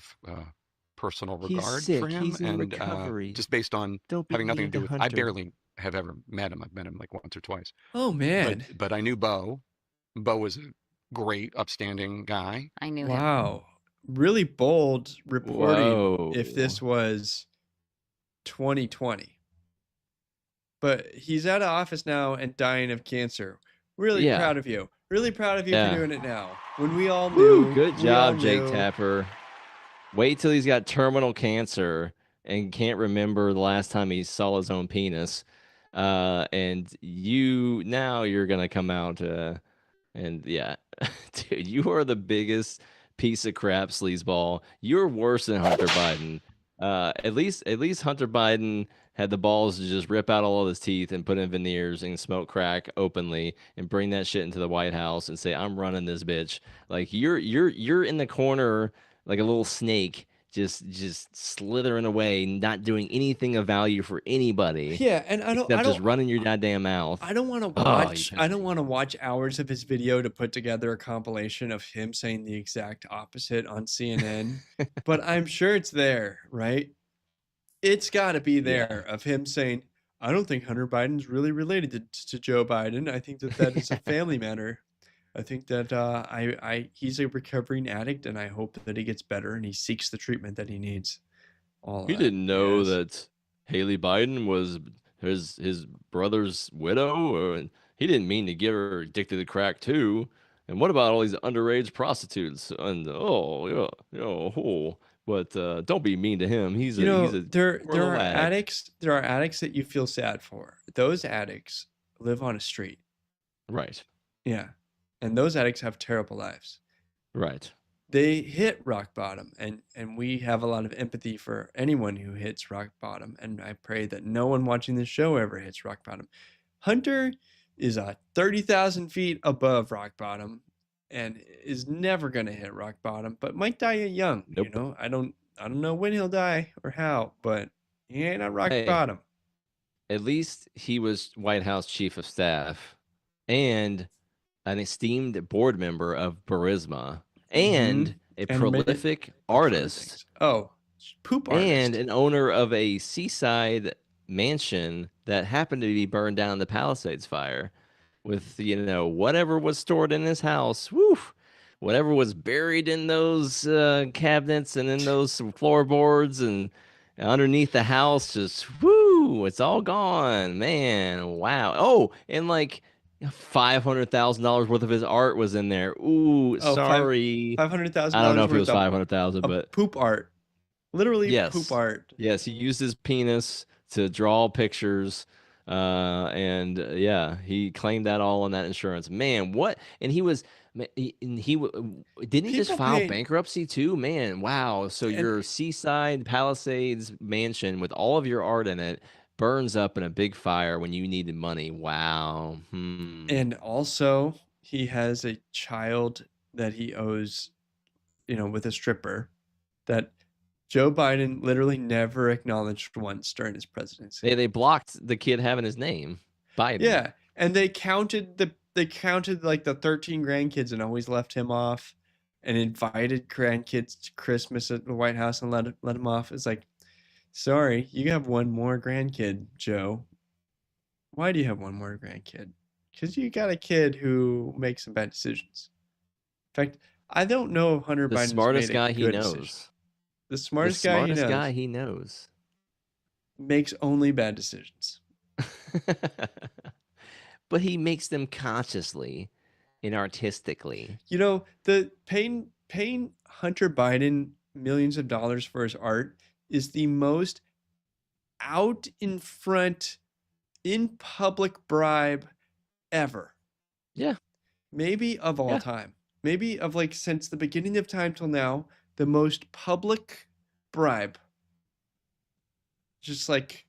personal He's regard sick. for him, He's in and recovery. just based on Don't be having nothing mean to do to with. I Hunter. barely have ever met him. I've met him like once or twice. Oh man. But I knew Bo. Bo was a great, upstanding guy. I knew him. Wow. Really bold reporting Whoa. if this was 2020. But he's out of office now and dying of cancer. Really Yeah. proud of you. Really proud of you Yeah. for doing it now. When we all Woo, knew. good we all job, Jake knew. Tapper. Wait till he's got terminal cancer and can't remember the last time he saw his own penis. And you're gonna come out and yeah, dude, you are the biggest piece of crap sleazeball. You're worse than Hunter Biden. At least Hunter Biden had the balls to just rip out all of his teeth and put in veneers and smoke crack openly and bring that shit into the White House and say, "I'm running this bitch." Like you're in the corner like a little snake, just slithering away, not doing anything of value for anybody. Yeah, and I except don't just running your goddamn mouth. I don't want to Oh, watch. you I don't want to watch hours of his video to put together a compilation of him saying the exact opposite on CNN. But I'm sure it's there, right? It's got to be there of him saying, I don't think Hunter Biden's really related to Joe Biden. I think that is a family matter. I think that he's a recovering addict, and I hope that he gets better and he seeks the treatment that he needs. All He that didn't know jazz. that Haley Biden was his brother's widow, and he didn't mean to get her addicted to crack too. And what about all these underage prostitutes? And but don't be mean to him. He's You a know, there poor there little are addict. addicts. There are addicts that you feel sad for. Those addicts live on a street. Right, Yeah, and those addicts have terrible lives. right. They hit rock bottom, and we have a lot of empathy for anyone who hits rock bottom, and I pray that no one watching this show ever hits rock bottom. Hunter is 30,000 feet above rock bottom and is never going to hit rock bottom, but might die young. Nope. You know, I don't know when he'll die or how, but he ain't at rock Hey, bottom. at least he was White House chief of staff and an esteemed board member of Burisma and a And many prolific other artist things. Oh, poop and artist. an owner of a seaside mansion that happened to be burned down in the Palisades fire with, whatever was stored in his house. Woo! Whatever was buried in those cabinets and in those floorboards and underneath the house, just woo! It's all gone, man. Wow. Oh, and like $500,000 worth of his art was in there. Ooh, Oh, sorry. $500,000 I don't know if it worth was of 500,000, but poop art. Literally poop yes, art. yes, he used his penis to draw pictures, and yeah, he claimed that all on that insurance. Man, what? And he was, didn't he just People file pay bankruptcy too? Man, wow. So and your seaside Palisades mansion with all of your art in it burns up in a big fire when you needed money. Wow. and also he has a child that he owes, with a stripper that Joe Biden literally never acknowledged once during his presidency. They blocked the kid having his name, Biden. Yeah, and they counted like the 13 grandkids and always left him off, and invited grandkids to Christmas at the White House and let him off. It's like, sorry, you have one more grandkid, Joe. Why do you have one more grandkid? Because you got a kid who makes some bad decisions. In fact, I don't know if Hunter The Biden smartest has made guy a he good knows. decision. The The smartest smartest guy he knows. makes only bad decisions. But he makes them consciously and artistically. The paying Hunter Biden millions of dollars for his art is the most out in front, in public bribe ever. Yeah. Maybe of all Yeah. time. Maybe of like since the beginning of time till now, the most public bribe. Just like,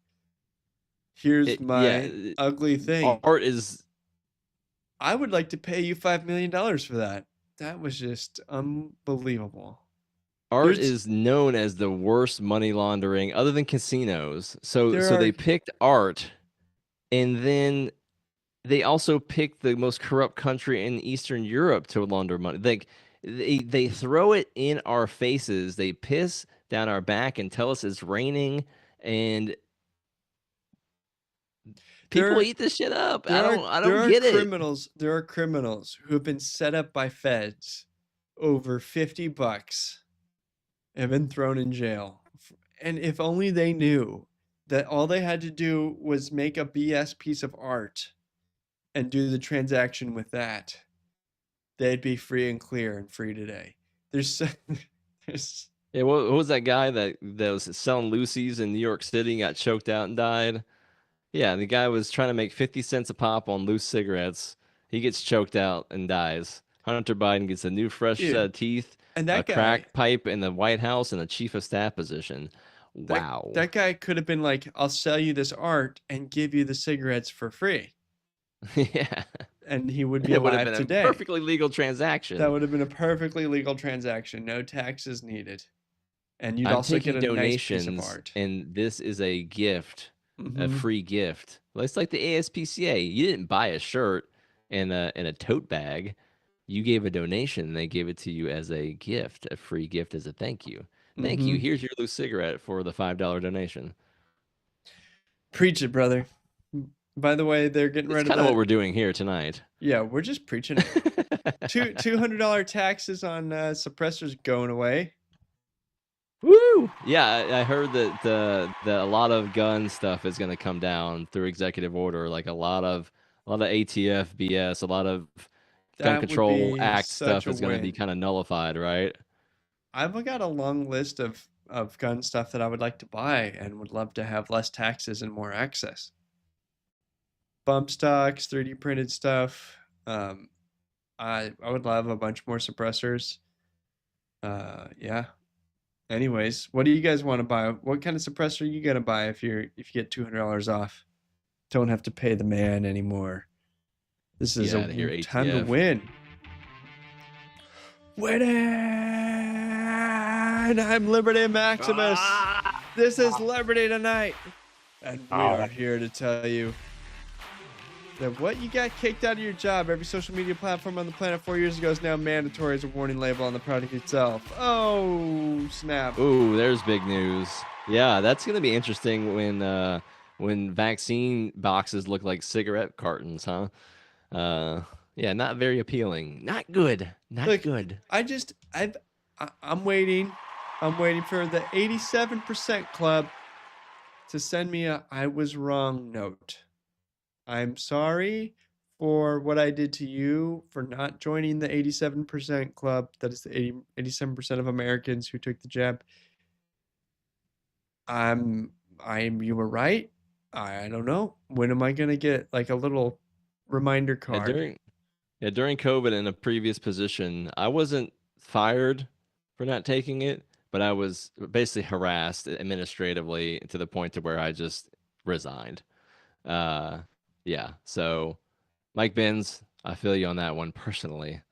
here's my ugly thing. Art is I would like to pay you $5 million for that. That was just unbelievable. art is known as the worst money laundering other than casinos. So they picked art, and then they also picked the most corrupt country in Eastern Europe to launder money. Like they throw it in our faces. They piss down our back and tell us it's raining, and people eat this shit up. I don't get it. There are criminals who have been set up by feds over $50 have been thrown in jail. And if only they knew that all they had to do was make a BS piece of art and do the transaction with that, they'd be free and clear and free today. Yeah, what was that guy that was selling Lucy's in New York City and got choked out and died? Yeah, the guy was trying to make 50 cents a pop on loose cigarettes. He gets choked out and dies. Hunter Biden gets a new fresh set of teeth, and a crack pipe in the White House, and a chief of staff position. Wow. That guy could have been like, I'll sell you this art and give you the cigarettes for free. Yeah. And he would be It would have alive been today. a perfectly legal transaction. That would have been a perfectly legal transaction. No taxes needed. And you'd I'm also get a donations, nice piece of art. And this is a gift, a Mhm. free gift. Well, it's like the ASPCA. You didn't buy a shirt and a tote bag. You gave a donation, and they gave it to you as a gift, a free gift as a thank you. Thank you. Mhm. Here's your loose cigarette for the $5 donation. Preach it, brother. By the way, they're getting It's rid of kind of the. what we're doing here tonight. Yeah, we're just preaching it. $200 taxes on suppressors going away. Woo! Yeah, I heard that a lot of gun stuff is going to come down through executive order. Like a lot of ATF BS, a lot of gun That would control be act such stuff a is going to be win. kind of nullified, right? I've got a long list of gun stuff that I would like to buy and would love to have less taxes and more access. Bump stocks, 3D printed stuff. I would love a bunch more suppressors. Yeah. Anyways, what do you guys want to buy? What kind of suppressor are you gonna buy if you get $200 off? Don't have to pay the man anymore. This is Get a outta here, time to ATF. win. Winning! I'm Liberty Maximus. This is Liberty Tonight. And we are here to tell you that what you got kicked out of your job, every social media platform on the planet 4 years ago is now mandatory as a warning label on the product itself. Oh, snap. Ooh, there's big news. Yeah, that's going to be interesting when vaccine boxes look like cigarette cartons, huh? Yeah, not very appealing. Not good. Not Look, good. I'm waiting. I'm waiting for the 87% club to send me a I was wrong note. I'm sorry for what I did to you for not joining the 87% club. That is the 87% of Americans who took the jab. You were right. I don't know. When am I gonna get like a little reminder Yeah, card? during COVID in a previous position, I wasn't fired for not taking it, but I was basically harassed administratively to the point to where I just resigned. Yeah. So, Mike Benz, I feel you on that one personally.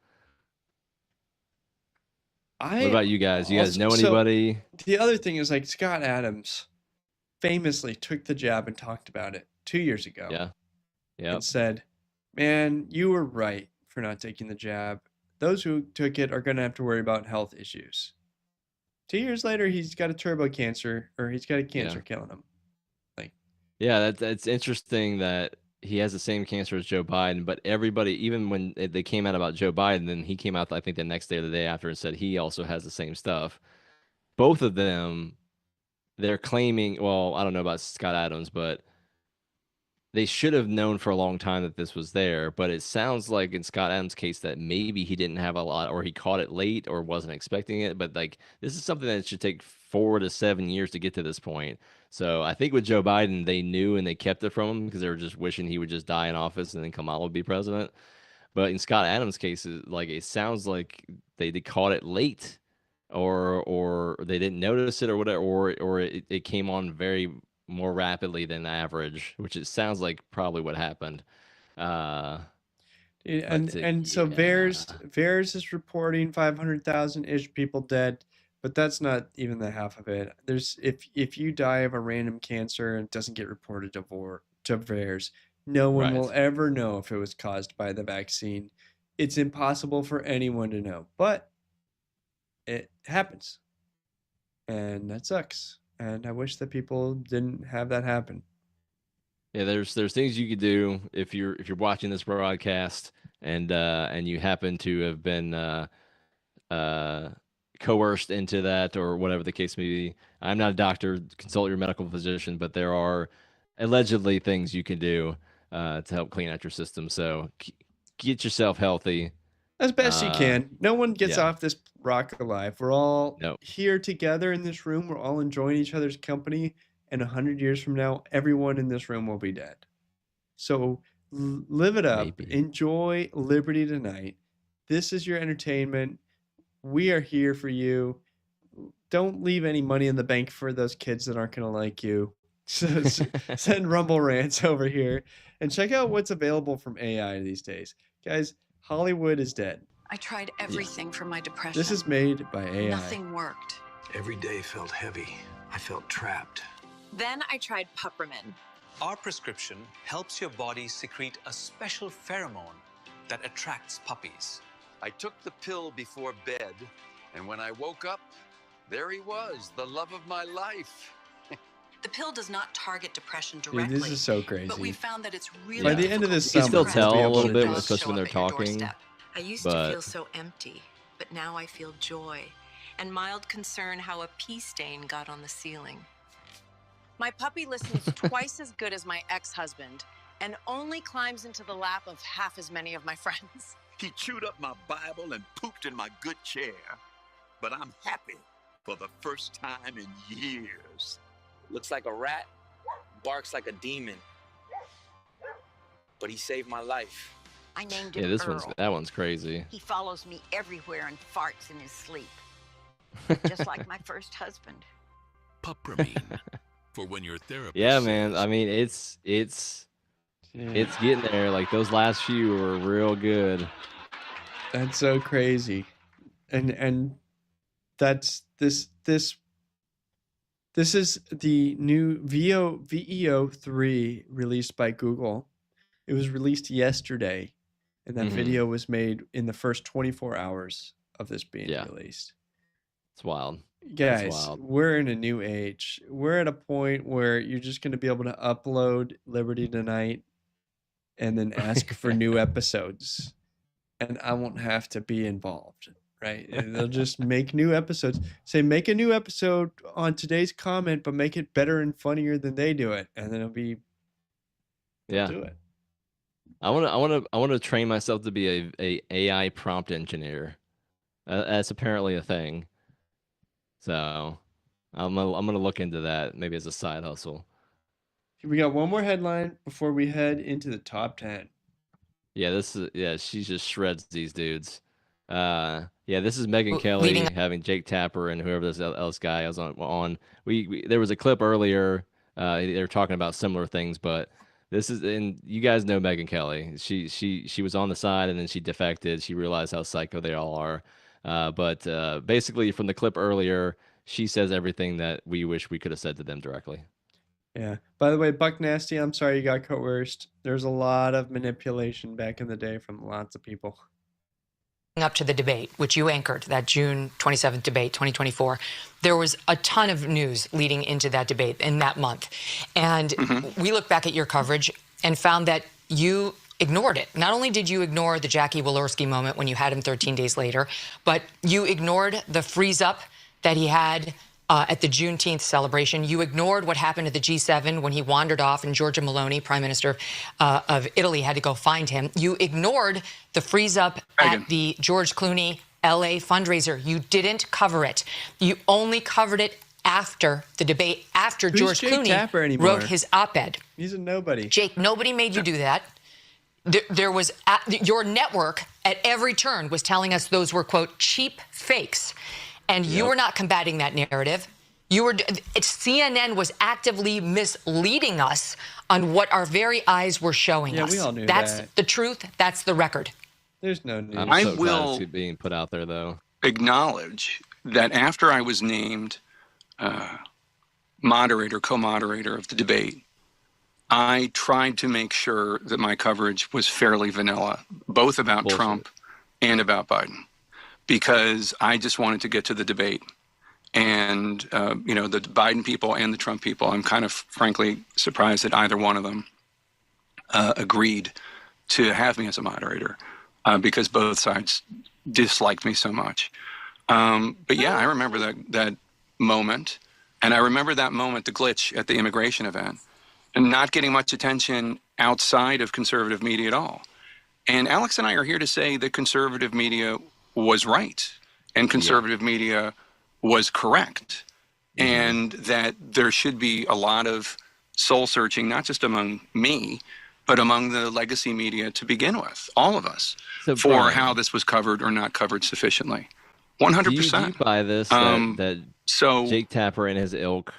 What about you guys? You guys know anybody? The other thing is like Scott Adams famously took the jab and talked about it 2 years ago. Yeah. Yeah. And said, "Man, you were right for not taking the jab. Those who took it are going to have to worry about health issues." 2 years later, he's got a turbo cancer, or he's got a cancer killing him. Yeah, that's interesting that he has the same cancer as Joe Biden, but everybody, even when they came out about Joe Biden, then he came out, I think, the next day or the day after and said he also has the same stuff. Both of them, they're claiming, well, I don't know about Scott Adams, but they should have known for a long time that this was there. But it sounds like in Scott Adams' case that maybe he didn't have a lot, or he caught it late, or wasn't expecting it. But like this is something that should take 4 to 7 years to get to this point. So I think with Joe Biden, they knew and they kept it from him because they were just wishing he would just die in office and then Kamala would be president. But in Scott Adams' case, like it sounds like they caught it late, or they didn't notice it, or whatever, or it came on very more rapidly than average, which it sounds like probably what happened. So Yeah. VAERS is reporting 500,000-ish people dead, but that's not even the half of it. There's if you die of a random cancer and it doesn't get reported to VAERS, no one will ever know if it was caused by the vaccine. It's impossible for anyone to know, but it happens, and that sucks. And I wish that people didn't have that happen. Yeah, there's things you could do if you're watching this broadcast and you happen to have been coerced into that or whatever the case may be. I'm not a doctor, consult your medical physician, but there are allegedly things you can do to help clean out your system. So get yourself healthy as best you can. No one gets off this rock alive. We're all here together in this room. We're all enjoying each other's company. And 100 years from now, everyone in this room will be dead. So live it up. Maybe. Enjoy Liberty Tonight. This is your entertainment. We are here for you. Don't leave any money in the bank for those kids that aren't going to like you. Send Rumble Rants over here and check out what's available from AI these days. Guys, Hollywood is dead. I tried everything for my depression. This is made by AI. Nothing worked. Every day felt heavy. I felt trapped. Then I tried Puppermin. Our prescription helps your body secrete a special pheromone that attracts puppies. I took the pill before bed, and when I woke up, there he was, the love of my life. The pill does not target depression Dude, directly. this is so But we crazy. found that it's really By the end of this You can summer, still we'll be tell a able little to bit, just- especially when they're talking. I used to But feel so empty, but now I feel joy and mild concern how a pee stain got on the ceiling. My puppy listens twice as good as my ex-husband and only climbs into the lap of half as many of my friends. He chewed up my Bible and pooped in my good chair. But I'm happy for the first time in years. Looks like a rat, barks like a demon. But he saved my life. I named yeah, him this Earl. that one's crazy. He follows me everywhere and farts in his sleep. Just like my first husband. Pupramine for when your therapist. Yeah, man. I mean, it's getting there. Like those last few were real good. That's so crazy, and that's this is the new VEO3 released by Google. It was released yesterday, and that video was made in the first 24 hours of this being released. It's wild. Guys, It's wild. we're in a new age. We're at a point where you're just going to be able to upload Liberty Tonight and then ask for new episodes. And I won't have to be involved, right? And they'll just make new episodes. Say, make a new episode on today's comment, but make it better and funnier than they do it. And then it'll be, Yeah. do it. I want to train myself to be a AI prompt engineer. That's apparently a thing. So I'm gonna look into that maybe as a side hustle. We got one more headline before we head into the top 10. Yeah, she just shreds these dudes. This is Megyn Kelly having Jake Tapper and whoever this else guy was on. We there was a clip earlier. They were talking about similar things, but this is, and you guys know Megyn Kelly. She was on the side and then she defected. She realized how psycho they all are. But basically, from the clip earlier, she says everything that we wish we could have said to them directly. Yeah. By the way, Buck Nasty, I'm sorry you got coerced. There's a lot of manipulation back in the day from lots of people. Up to the debate, which you anchored, that June 27th debate, 2024, there was a ton of news leading into that debate in that month. And we looked back at your coverage and found that you ignored it. Not only did you ignore the Jackie Walorski moment when you had him 13 days later, but you ignored the freeze up that he had at the Juneteenth celebration. You ignored what happened at the G7 when he wandered off and Giorgia Meloni, Prime Minister of Italy, had to go find him. You ignored the freeze up at the George Clooney LA fundraiser. You didn't cover it. You only covered it after the debate, after Who's George Jake Clooney Tapper anymore? wrote his op-ed. He's a nobody. Jake, nobody made you do that. There was your network at every turn was telling us those were, quote, cheap fakes. And you were not combating that narrative. CNN was actively misleading us on what our very eyes were showing us. We all knew that's that. the truth. That's the record. There's no news. I'm so glad it's being put out there, though. Acknowledge that after I was named co-moderator of the debate, I tried to make sure that my coverage was fairly vanilla, both about Trump and about Biden, because I just wanted to get to the debate. And, the Biden people and the Trump people, I'm kind of frankly surprised that either one of them agreed to have me as a moderator, because both sides disliked me so much. But yeah, I remember that moment. And I remember that moment, the glitch at the immigration event, and not getting much attention outside of conservative media at all. And Alex and I are here to say that conservative media was right and conservative media was correct, and that there should be a lot of soul searching, not just among me, but among the legacy media to begin with, all of us, for Brian, how this was covered or not covered sufficiently. 100%. Do you buy this? That Jake Tapper and his ilk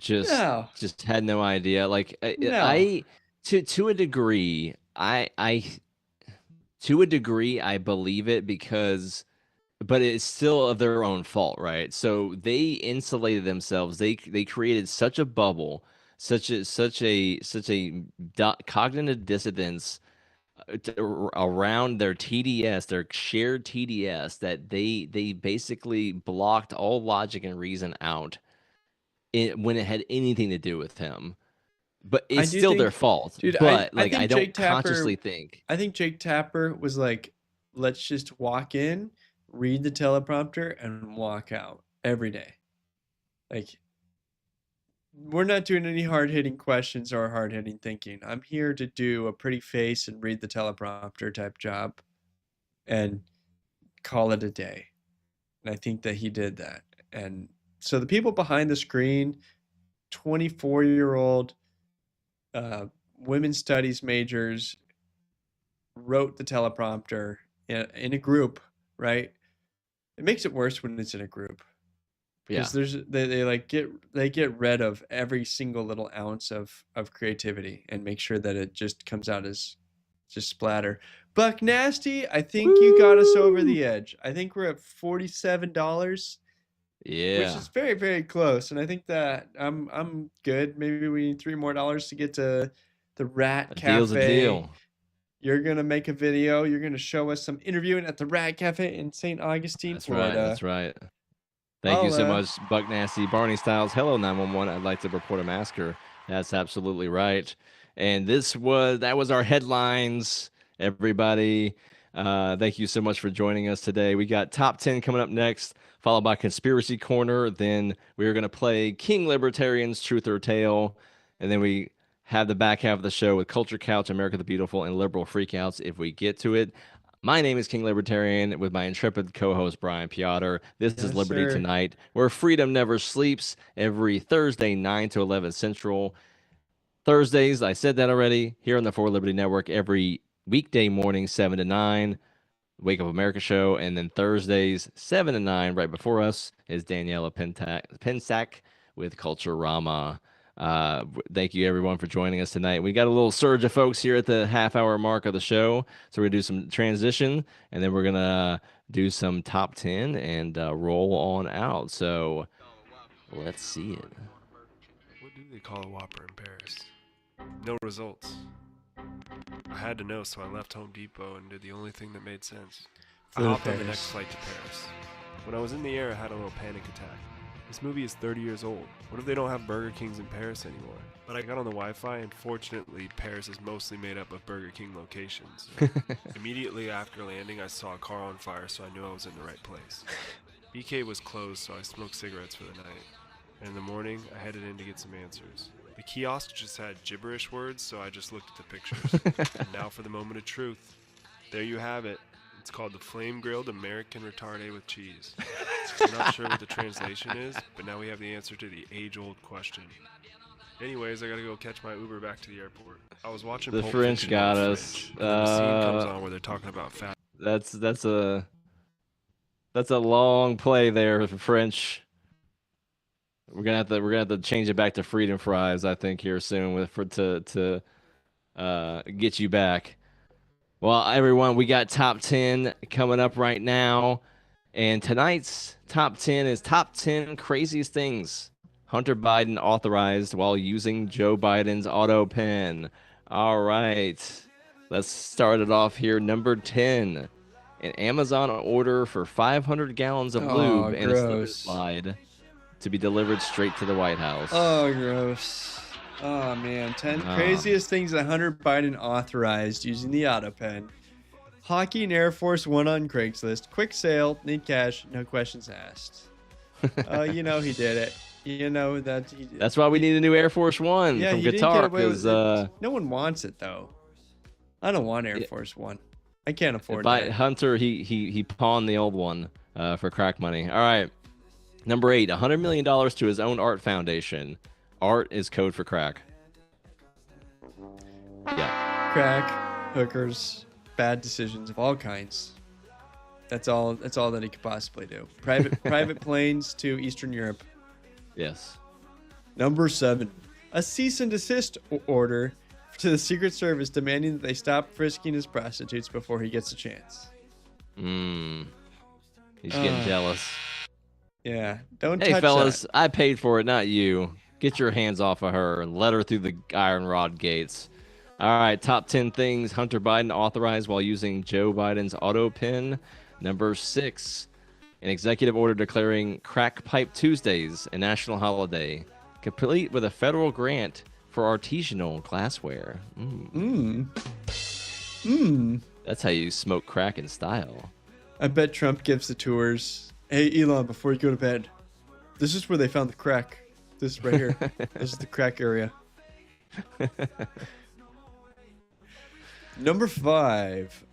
just had no idea. Like to a degree, I believe it because, but it's still of their own fault, right? So they insulated themselves. They created such a bubble, such a cognitive dissonance around their TDS, their shared TDS, that they basically blocked all logic and reason out. when it had anything to do with him. But I it's do still think- their fault. Dude, but I think I don't Jake Tapper- consciously think. I think Jake Tapper was like, let's just walk in, read the teleprompter, and walk out every day. Like, we're not doing any hard-hitting questions or hard-hitting thinking. I'm here to do a pretty face and read the teleprompter type job and call it a day. And I think that he did that. And so the people behind the screen, 24-year-old women's studies majors, wrote the teleprompter in a group, right? It makes it worse when it's in a group. Because they get rid of every single little ounce of creativity and make sure that it just comes out as just splatter. Buck Nasty, I think you got us over the edge. I think we're at $47. Yeah. Which is very, very close. And I think that I'm good. Maybe we need $3 more to get to the Rat Cafe. Deal's a deal. You're gonna make a video. You're gonna show us some interviewing at the Rat Cafe in St. Augustine, Florida. That's right. Thank you so much, Buck Nasty. Barney Styles, hello 911. I'd like to report a massacre. That's absolutely right. And that was our headlines, everybody. Thank you so much for joining us today. We got Top 10 coming up next, followed by Conspiracy Corner. Then we're going to play King Libertarian's Truth or Tale. And then we have the back half of the show with Culture Couch, America the Beautiful, and Liberal Freakouts if we get to it. My name is King Libertarian with my intrepid co-host Brian Piotr. This is Liberty Tonight, where freedom never sleeps, every Thursday, 9 to 11 Central. Thursdays, I said that already, here on the For Liberty Network, every weekday morning, 7 to 9, Wake Up America show. And then Thursdays, 7 to 9, right before us, is Daniela Pensack with Culture-Rama. Thank you everyone for joining us tonight. We got a little surge of folks here at the half-hour mark of the show, so we're gonna do some transition, and then we're gonna do some top 10 and roll on out. So let's see it. What do they call a Whopper in Paris? No results. I had to know, so I left Home Depot and did the only thing that made sense. I hopped on the next flight to Paris. When I was in the air, I had a little panic attack. This movie is 30 years old. What if they don't have Burger Kings in Paris anymore? But I got on the Wi-Fi, and fortunately, Paris is mostly made up of Burger King locations. Immediately after landing, I saw a car on fire, so I knew I was in the right place. BK was closed, so I smoked cigarettes for the night. And in the morning, I headed in to get some answers. The kiosk just had gibberish words, so I just looked at the pictures. And now for the moment of truth. There you have it. It's called the Flame Grilled American Retarde with Cheese. I'm not sure what the translation is, but now we have the answer to the age-old question. Anyways, I gotta go catch my Uber back to the airport. I was watching The Pulp French Fiction got in us. French, and then the scene comes on where they're talking about fat. That's a long play there for French. We're gonna have to change it back to freedom fries, I think, here soon to get you back. Well, everyone, we got top 10 coming up right now, and tonight's top 10 is top 10 craziest things Hunter Biden authorized while using Joe Biden's auto pen. All right, let's start it off here. Number 10, an Amazon order for 500 gallons of lube and a slip slide to be delivered straight to the White House. Oh, gross. Oh, man. 10 craziest things that Hunter Biden authorized using the auto pen. Hockey and Air Force One on Craigslist. Quick sale. Need cash. No questions asked. You know he did it. You know that he did. That's why we need a new Air Force One from Qatar. Because no one wants it, though. I don't want Air Force One. I can't afford it. Hunter, he pawned the old one for crack money. All right. Number 8, $100 million to his own art foundation. Art is code for crack. Yeah. Crack, hookers, bad decisions of all kinds. That's all that he could possibly do. Private planes to Eastern Europe. Yes. Number 7, a cease and desist order to the Secret Service demanding that they stop frisking his prostitutes before he gets a chance. He's getting jealous. Yeah, don't touch fellas, that. I paid for it, not you. Get your hands off of her and let her through the iron rod gates. All right, top 10 things Hunter Biden authorized while using Joe Biden's auto pen. Number 6, an executive order declaring Crack Pipe Tuesdays a national holiday complete with a federal grant for artisanal glassware. That's how you smoke crack in style. I bet Trump gives the tours. Hey, Elon, before you go to bed, this is where they found the crack. This is right here. This is the crack area. Number 5.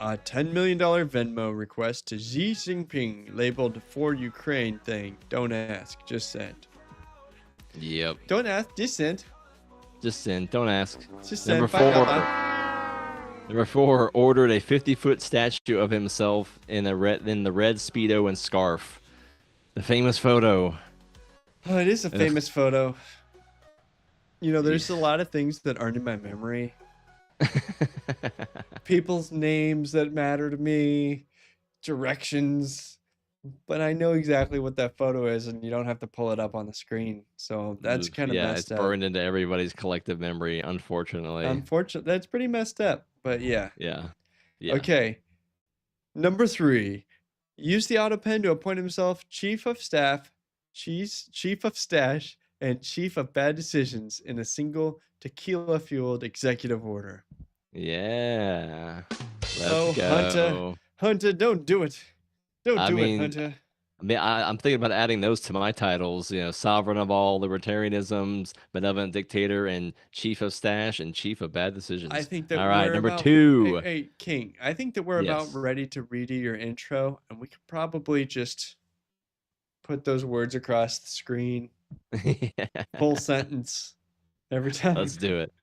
A $10 million Venmo request to Xi Jinping labeled for Ukraine thing. Don't ask, just send. Yep. Don't ask, just send. Just send. Don't ask. Just Number send. 4. Number 4 ordered a 50-foot statue of himself in the red Speedo and scarf. The famous photo. Oh, it is a famous photo. You know, there's a lot of things that aren't in my memory. People's names that matter to me, directions, but I know exactly what that photo is, and you don't have to pull it up on the screen. So that's kind of messed up. It's burned into everybody's collective memory, unfortunately. Unfortunately, that's pretty messed up, but yeah. Yeah. Okay. Number 3, use the auto pen to appoint himself chief of staff, chief of stash, and chief of bad decisions in a single tequila-fueled executive order. Yeah. Let's go. Hunter, don't do it. Don't do it, Hunter. I mean, I'm thinking about adding those to my titles. You know, sovereign of all libertarianisms, benevolent dictator, and chief of stash, and chief of bad decisions. I think that all right, number about, 2. Hey, King. I think that we're about ready to redo your intro, and we could probably just put those words across the screen. Full sentence every time. Let's do it.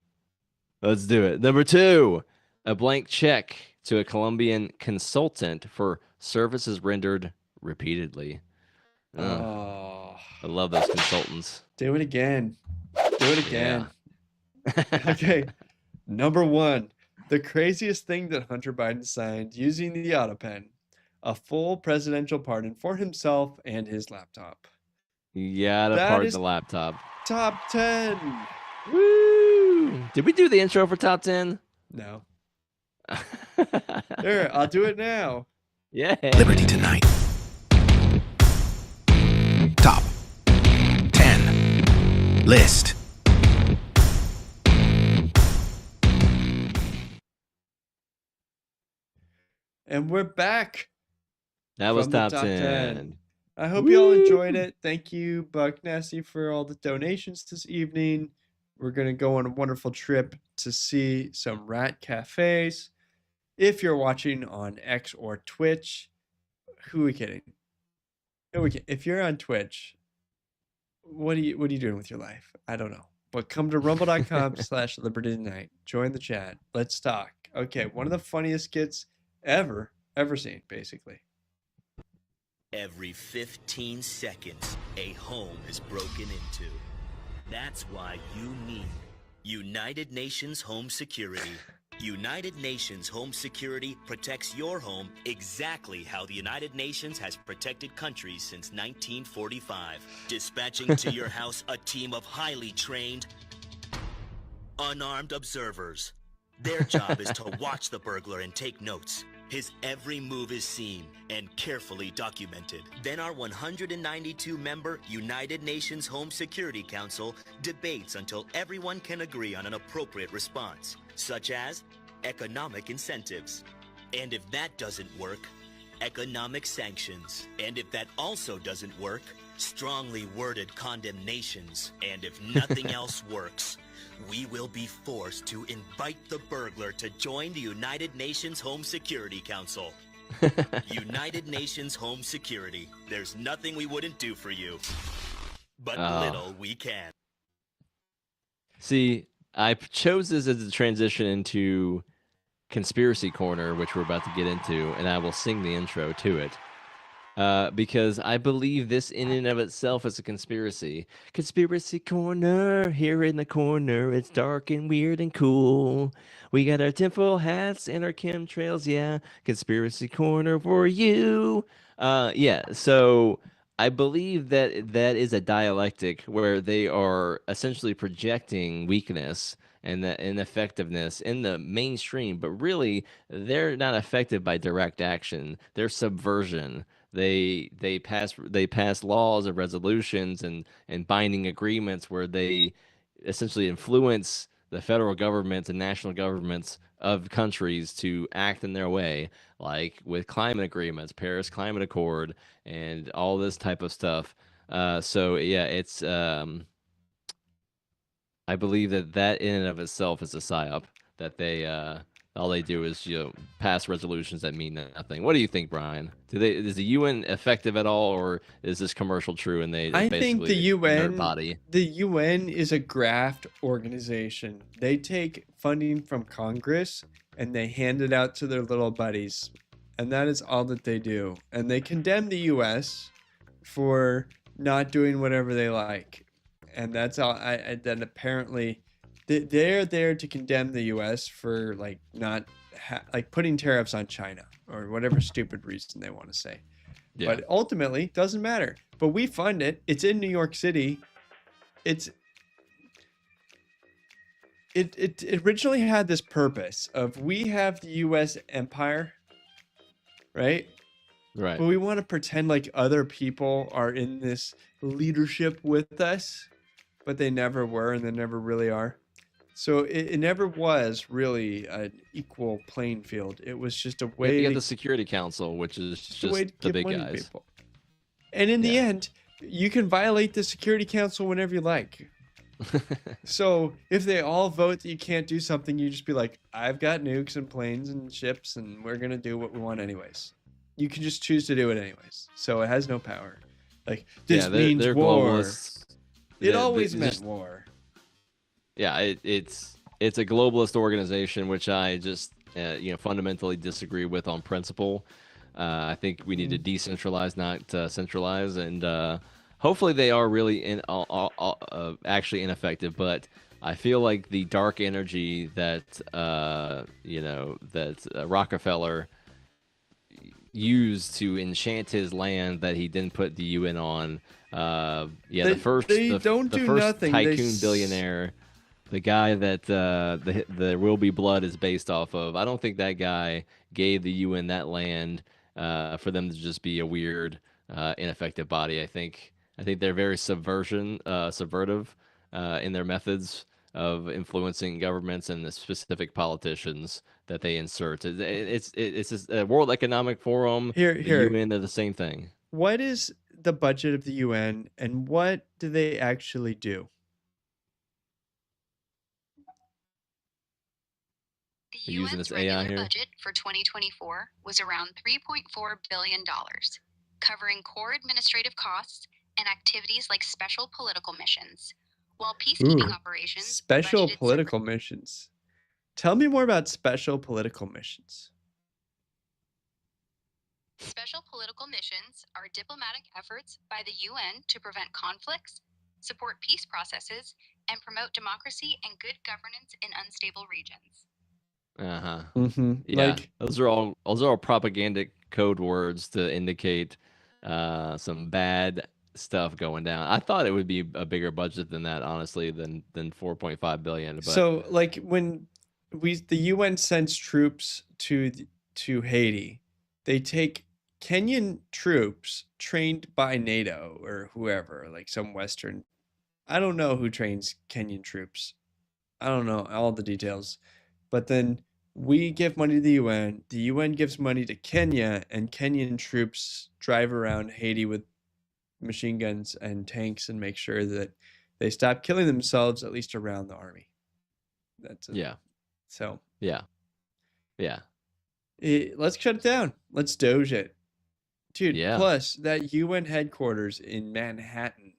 Let's do it. Number 2, a blank check to a Colombian consultant for services rendered repeatedly. I love those consultants. Do it again. Do it again. Yeah. Okay. Number 1, the craziest thing that Hunter Biden signed using the auto pen, a full presidential pardon for himself and his laptop. Yeah, pardon the laptop. Top 10. Woo! Did we do the intro for top 10? No. There, I'll do it now. Yeah. Liberty Tonight. Top 10 list. And we're back. That was top 10. I hope you all enjoyed it. Thank you, Buck Nasty, for all the donations this evening. We're going to go on a wonderful trip to see some rat cafes. If you're watching on X or Twitch, who are we kidding? If you're on Twitch, what are you doing with your life? I don't know. But come to rumble.com/Liberty Tonight. Join the chat. Let's talk. Okay, one of the funniest skits ever seen, basically. Every 15 seconds, a home is broken into. That's why you need United Nations Home Security. United Nations Home Security protects your home exactly how the United Nations has protected countries since 1945. Dispatching to your house a team of highly trained, unarmed observers. Their job is to watch the burglar and take notes. His every move is seen and carefully documented. Then our 192-member United Nations Home Security Council debates until everyone can agree on an appropriate response, such as economic incentives. And if that doesn't work, economic sanctions. And if that also doesn't work, strongly worded condemnations. And if nothing else works, we will be forced to invite the burglar to join the United Nations Home Security Council. United Nations Home Security. There's nothing we wouldn't do for you, but little we can. See, I chose this as a transition into Conspiracy Corner, which we're about to get into, and I will sing the intro to it. Because I believe this in and of itself is a conspiracy. Conspiracy Corner, here in the corner, it's dark and weird and cool. We got our tinfoil hats and our chemtrails, yeah. Conspiracy Corner for you. So I believe that is a dialectic where they are essentially projecting weakness and ineffectiveness in the mainstream, but really they're not affected by direct action. They're subversion. they pass laws and resolutions and binding agreements where they essentially influence the federal governments and national governments of countries to act in their way, like with climate agreements, Paris Climate Accord, and all this type of stuff. So yeah, it's I believe that in and of itself is a psyop that they all they do is pass resolutions that mean nothing. What do you think, Brian? Is the UN effective at all, or is this commercial true and they I basically think the a nerd UN body? the UN is a graft organization. They take funding from Congress and they hand it out to their little buddies. And that is all that they do. And they condemn the US for not doing whatever they like. And that's all then apparently they're there to condemn the US for like not like putting tariffs on China or whatever stupid reason they want to say. Yeah. But ultimately, doesn't matter. But we fund it. It's in New York City. It originally had this purpose of we have the U.S. empire, right? Right. But we want to pretend like other people are in this leadership with us, but they never were and they never really are. So it never was really an equal playing field. It was just a way. You have the Security Council, which is just the big guys. People. And in the end, you can violate the Security Council whenever you like. So if they all vote that you can't do something, you just be like, I've got nukes and planes and ships, and we're going to do what we want anyways. You can just choose to do it anyways. So it has no power. Like, this means they're war. Globalists. It always meant war. Yeah, it's a globalist organization, which I just fundamentally disagree with on principle. I think we need to decentralize, not centralize, and hopefully they are really actually ineffective. But I feel like the dark energy that Rockefeller used to enchant his land that he didn't put the UN on. The first tycoon billionaire. The guy that the Will Be Blood is based off of. I don't think that guy gave the UN that land for them to just be a weird, ineffective body. I think they're very subvertive in their methods of influencing governments and the specific politicians that they insert. It's just a World Economic Forum, the UN, they're the same thing. What is the budget of the UN, and what do they actually do? The UN's regular budget for 2024 was around $3.4 billion, covering core administrative costs and activities like special political missions, while peacekeeping operations. Special political missions. Tell me more about special political missions. Special political missions are diplomatic efforts by the UN to prevent conflicts, support peace processes, and promote democracy and good governance in unstable regions. Yeah, those are all propaganda code words to indicate some bad stuff going down. I thought it would be a bigger budget than that, honestly, than 4.5 billion. But... So, like when the UN sends troops to Haiti, they take Kenyan troops trained by NATO or whoever, like some Western. I don't know who trains Kenyan troops. I don't know all the details. But then we give money to the UN gives money to Kenya, and Kenyan troops drive around Haiti with machine guns and tanks and make sure that they stop killing themselves, at least around the army. That's it. Yeah. So. Yeah. Let's shut it down. Let's doge it. Dude, yeah. Plus, that UN headquarters in Manhattan.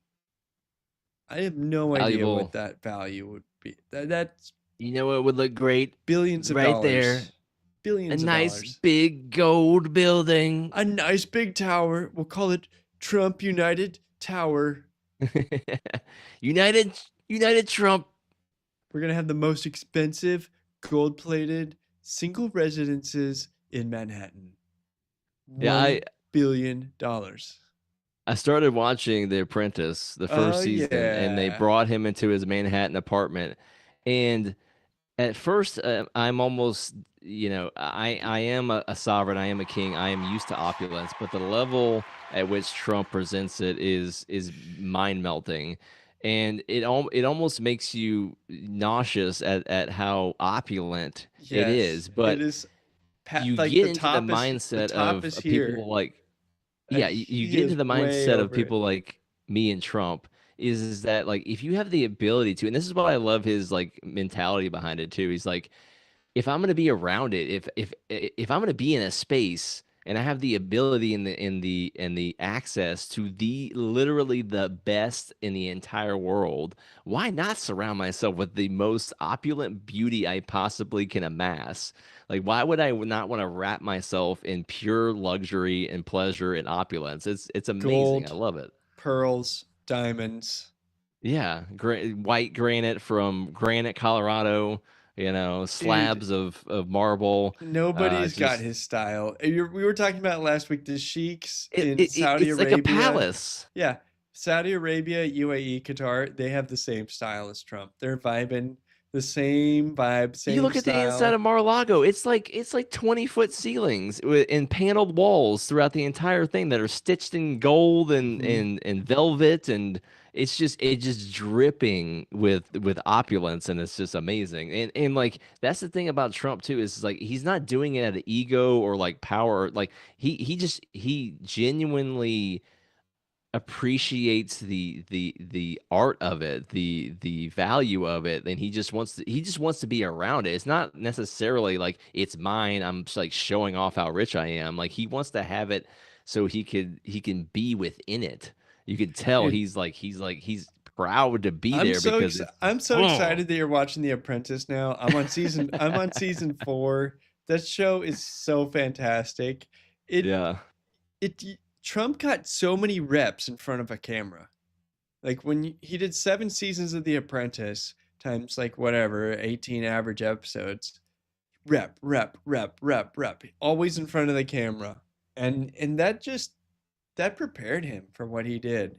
I have no idea what that value would be. That's... You know what would look great? Billions of right dollars. There. Billions of dollars. A nice big gold building. A nice big tower. We'll call it Trump United Tower. United Trump. We're going to have the most expensive gold-plated single residences in Manhattan. Yeah, $1 billion. I started watching The Apprentice, the first season, and they brought him into his Manhattan apartment. And at first, I'm almost, I am a sovereign. I am a king. I am used to opulence, but the level at which Trump presents it is mind melting, and it almost makes you nauseous at how opulent it Yes, is. it But is. you Like get into the the mindset top of is here, people like, and yeah, you he get into is the way mindset of over it. people like me and Trump is that like if you have the ability to, and this is why I love his like mentality behind it too. He's like, if I'm going to be around it, if I'm going to be in a space and I have the ability and the access to the literally the best in the entire world, why not surround myself with the most opulent beauty I possibly can amass? Like, why would I not want to wrap myself in pure luxury and pleasure and opulence? It's amazing. I Gold, love it. pearls, diamonds. Yeah, white granite from Granite, Colorado. Dude, Slabs of marble. nobody's got Just his style. We were talking about last week the sheiks it, in it it- Saudi it's like a Arabia. palace. Yeah, Saudi Arabia, UAE, Qatar, they have the same style as Trump. They're vibing the same vibe, You same look at the inside style. of Mar-a-Lago. It's like 20-foot ceilings and paneled walls throughout the entire thing that are stitched in gold and Mhm. and velvet, and it's just dripping with opulence, and it's just amazing. And like that's the thing about Trump too is like he's not doing it out of ego or like power. Like he genuinely appreciates the art of it, the value of it, and he just wants to be around it. It's not necessarily like it's mine. I'm just like showing off how rich I am. Like he wants to have it so he can be within it. You could tell Dude, he's proud to be there because it's I'm so oh excited that you're watching The Apprentice now. I'm on season 4. That show is so fantastic. It yeah. it Trump got so many reps in front of a camera. Like he did 7 seasons of The Apprentice times like whatever, 18 average episodes. Rep, rep, rep, rep, rep. Always in front of the camera. And that prepared him for what he did.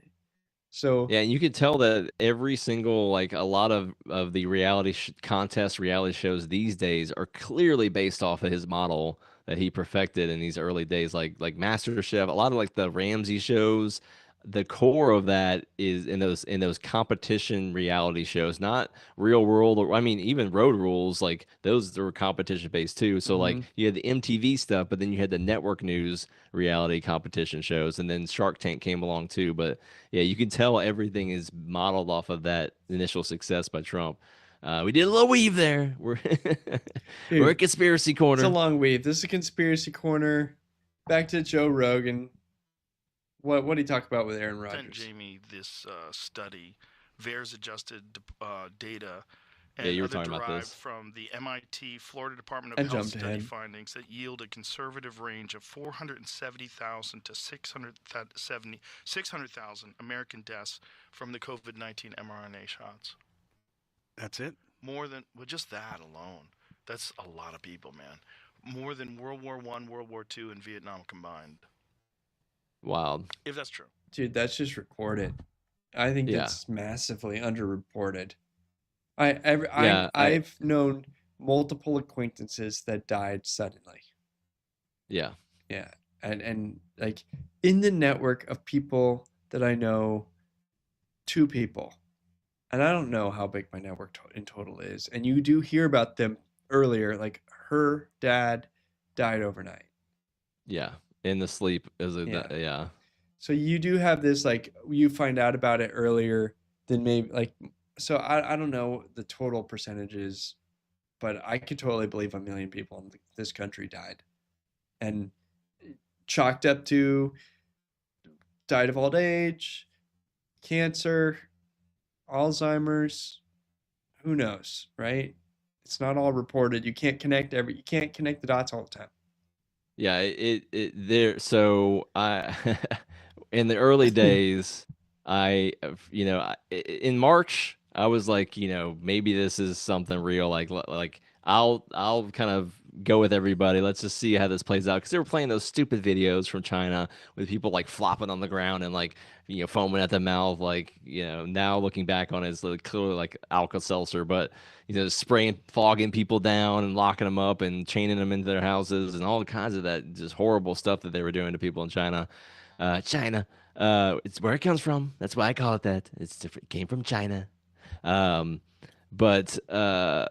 So, Yeah, and you could tell that every single like a lot of the reality shows these days are clearly based off of his model that he perfected in these early days, like MasterChef. A lot of like the Ramsey shows, the core of that is in those competition reality shows, not real world. Or I mean, even Road Rules, like those were competition based too. So like mhm. you had the MTV stuff, but then you had the network news reality competition shows, and then Shark Tank came along too. But yeah, you can tell everything is modeled off of that initial success by Trump. We did a little weave there. We're we're a Dude, conspiracy it's a corner. long weave. This is a conspiracy corner. Back to Joe Rogan. What did he talk about with Aaron Sent Rodgers? Jamie this study, VAERS adjusted data, Yeah, and you were other talking about derived this. from the MIT Florida Department I of Health jumped study ahead. findings that yield a conservative range of 470,000 to 600,000 American deaths from the COVID-19 mRNA shots. That's it? More than, well, just that alone. That's a lot of people, man. More than World War I, World War II, and Vietnam combined. Wild. If that's true. Dude, that's just recorded. I think Yeah. that's massively underreported. Yeah, I've known multiple acquaintances that died suddenly. yeah. Yeah. And like in the network of people that I know, 2 people. And I don't know how big my network in total is. And you do hear about them earlier, like her dad died overnight. Yeah. In the sleep is Yeah. yeah. So you do have this, like, you find out about it earlier than maybe, like, so I don't know the total percentages, but I could totally believe 1 million people in this country died. And chalked up to died of old age, cancer, Alzheimer's, who knows, right? It's not all reported. You can't connect the dots all the time. Yeah, it there. So I, in the early days, in March, I was like, maybe this is something real. Like I'll kind of go with everybody. Let's just see how this plays out, because they were playing those stupid videos from China with people like flopping on the ground and like foaming at the mouth. Like now looking back on it, it's like clearly like Alka-Seltzer, but spraying, fogging people down and locking them up and chaining them into their houses and all kinds of that just horrible stuff that they were doing to people in China. China, it's where it comes from. That's why I call it that. It's different. It came from China. But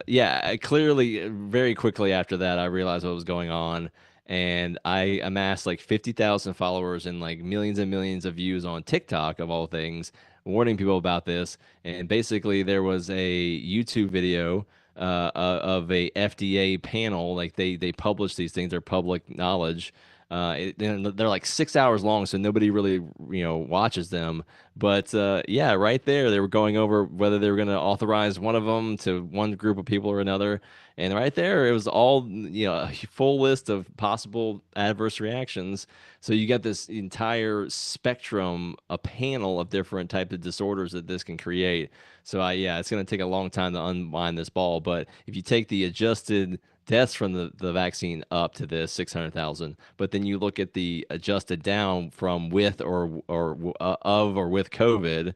yeah, clearly, very quickly after that, I realized what was going on, and I amassed like 50,000 followers and like millions and millions of views on TikTok, of all things, warning people about this. And basically, there was a YouTube video of a FDA panel. Like they publish these things; they're public knowledge. They're like 6 hours long, so nobody really watches them. But yeah, right there, they were going over whether they were going to authorize one of them to one group of people or another. And right there, it was all a full list of possible adverse reactions. So you got this entire spectrum, a panel of different types of disorders that this can create. So yeah, it's going to take a long time to unwind this ball. But if you take the adjusted deaths from the vaccine up to this 600,000, but then you look at the adjusted down from with or with COVID,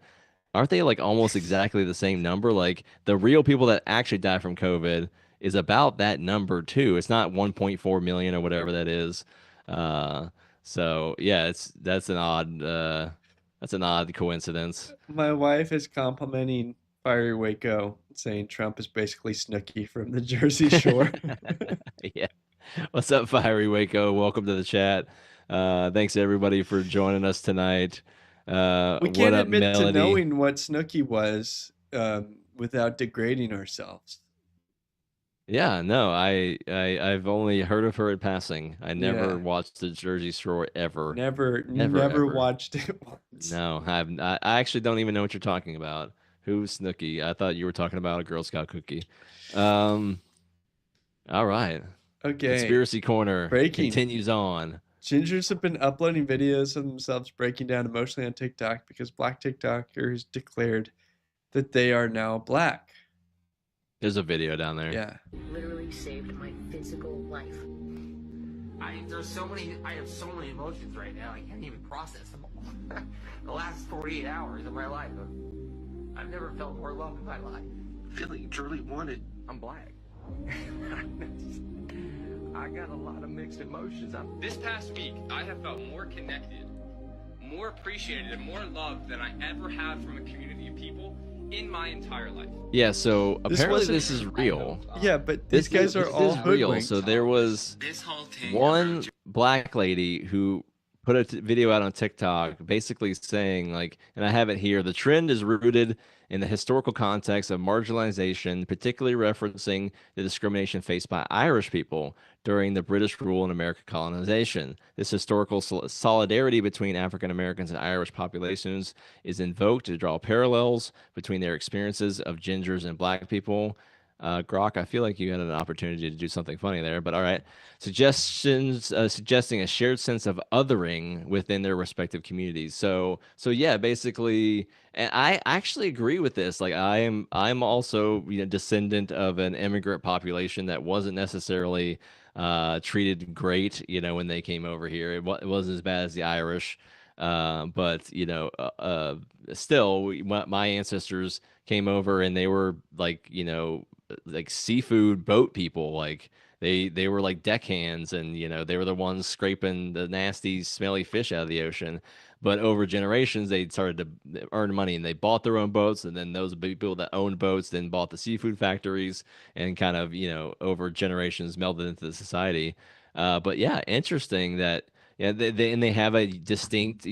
aren't they like almost exactly the same number? Like the real people that actually die from COVID is about that number too. It's not 1.4 million or whatever that is. So yeah, that's an odd coincidence. My wife is complimenting Fiery Waco, saying Trump is basically Snooki from the Jersey Shore. Yeah. What's up, Fiery Waco? Welcome to the chat. Thanks everybody for joining us tonight. We can't admit to knowing what Snooki was without degrading ourselves. Yeah, no, I've only heard of her in passing. I never watched the Jersey Shore ever. Never ever. watched it once. No, I actually don't even know what you're talking about. Who's Snooki? I thought you were talking about a Girl Scout cookie. All right. Okay. Conspiracy Corner Breaking. continues on. Gingers have been uploading videos of themselves breaking down emotionally on TikTok because black TikTokers declared that they are now black. There's a video down there. Yeah. Literally saved my physical life. I have so many emotions right now. I can't even process them all. The last 48 hours of my life, I've never felt more love in my life. Feeling you truly wanted. I'm black. I got a lot of mixed emotions. This past week, I have felt more connected, more appreciated, and more loved than I ever have from a community of people in my entire life. Yeah, so apparently this is real. Yeah, but these guys are all real. So there was one black lady who put a video out on TikTok basically saying, like, and I have it here, the trend is rooted in the historical context of marginalization, particularly referencing the discrimination faced by Irish people during the British rule and American colonization. This historical solidarity between African Americans and Irish populations is invoked to draw parallels between their experiences of gingers and black people. Grok, I feel like you had an opportunity to do something funny there, but all right. Suggestions suggesting a shared sense of othering within their respective communities. So yeah, basically, and I actually agree with this. Like I'm also descendant of an immigrant population that wasn't necessarily treated great, when they came over here. It wasn't as bad as the Irish. But still, my ancestors came over and they were like seafood boat people. Like they were like deckhands, and they were the ones scraping the nasty, smelly fish out of the ocean. But over generations, they started to earn money, and they bought their own boats. And then those people that owned boats then bought the seafood factories, and kind of over generations melded into the society. But yeah, interesting that. Yeah, they have a distinct,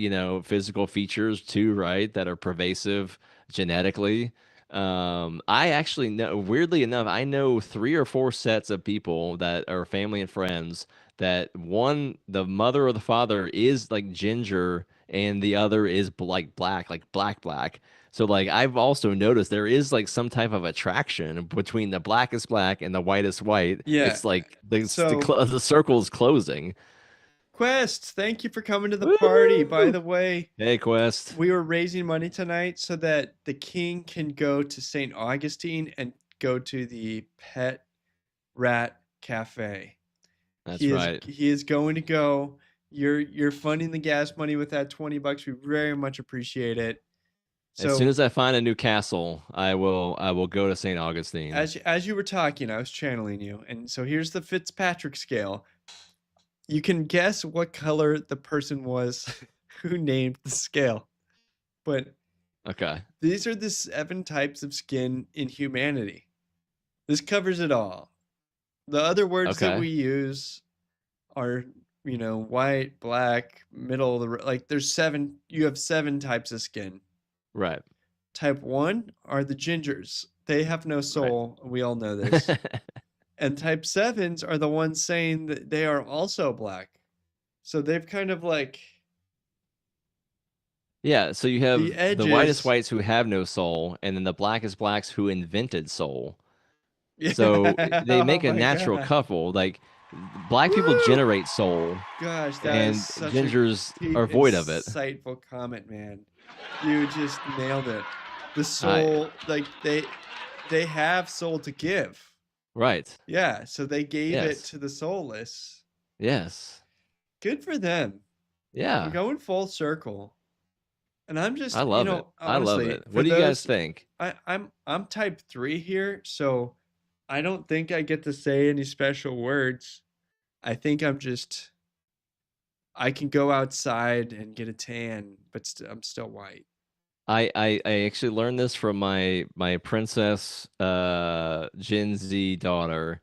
physical features too, right? That are pervasive genetically. I actually know, weirdly enough, I know 3 or 4 sets of people that are family and friends that one, the mother or the father is like ginger and the other is like black. So like I've also noticed there is like some type of attraction between the blackest black and the whitest white. Yeah. It's like the circle is closing. Quest, thank you for coming to the party. By the way, hey Quest, we were raising money tonight so that the king can go to St. Augustine and go to the pet Rat Cafe. That's right. He is going to go. You're funding the gas money with that $20. We very much appreciate it. So, as soon as I find a new castle, I will go to St. Augustine. As you were talking, I was channeling you, and so here's the Fitzpatrick scale. You can guess what color the person was who named the scale, but okay, these are the 7 types of skin in humanity. This covers it all. The other words that we use are, white, black, middle, there's 7, you have 7 types of skin. Right. Type 1 are the gingers. They have no soul. Right. We all know this. And type 7s are the ones saying that they are also black. So they've kind of yeah, so you have the whitest whites who have no soul, and then the blackest blacks who invented soul. Yeah. So they make a natural couple. Like, black people generate soul. Gosh, that and is such gingers are void of it. Insightful comment, man. You just nailed it. The soul, they have soul to give. Right. Yeah, so they gave it to the soulless. Yes. Good for them. Yeah. We're going full circle. And I'm just, I love it. Honestly, I love it. What do you guys think? I'm type 3 here, so I don't think I get to say any special words. I think I can go outside and get a tan, but I'm still white. I actually learned this from my princess Gen Z daughter.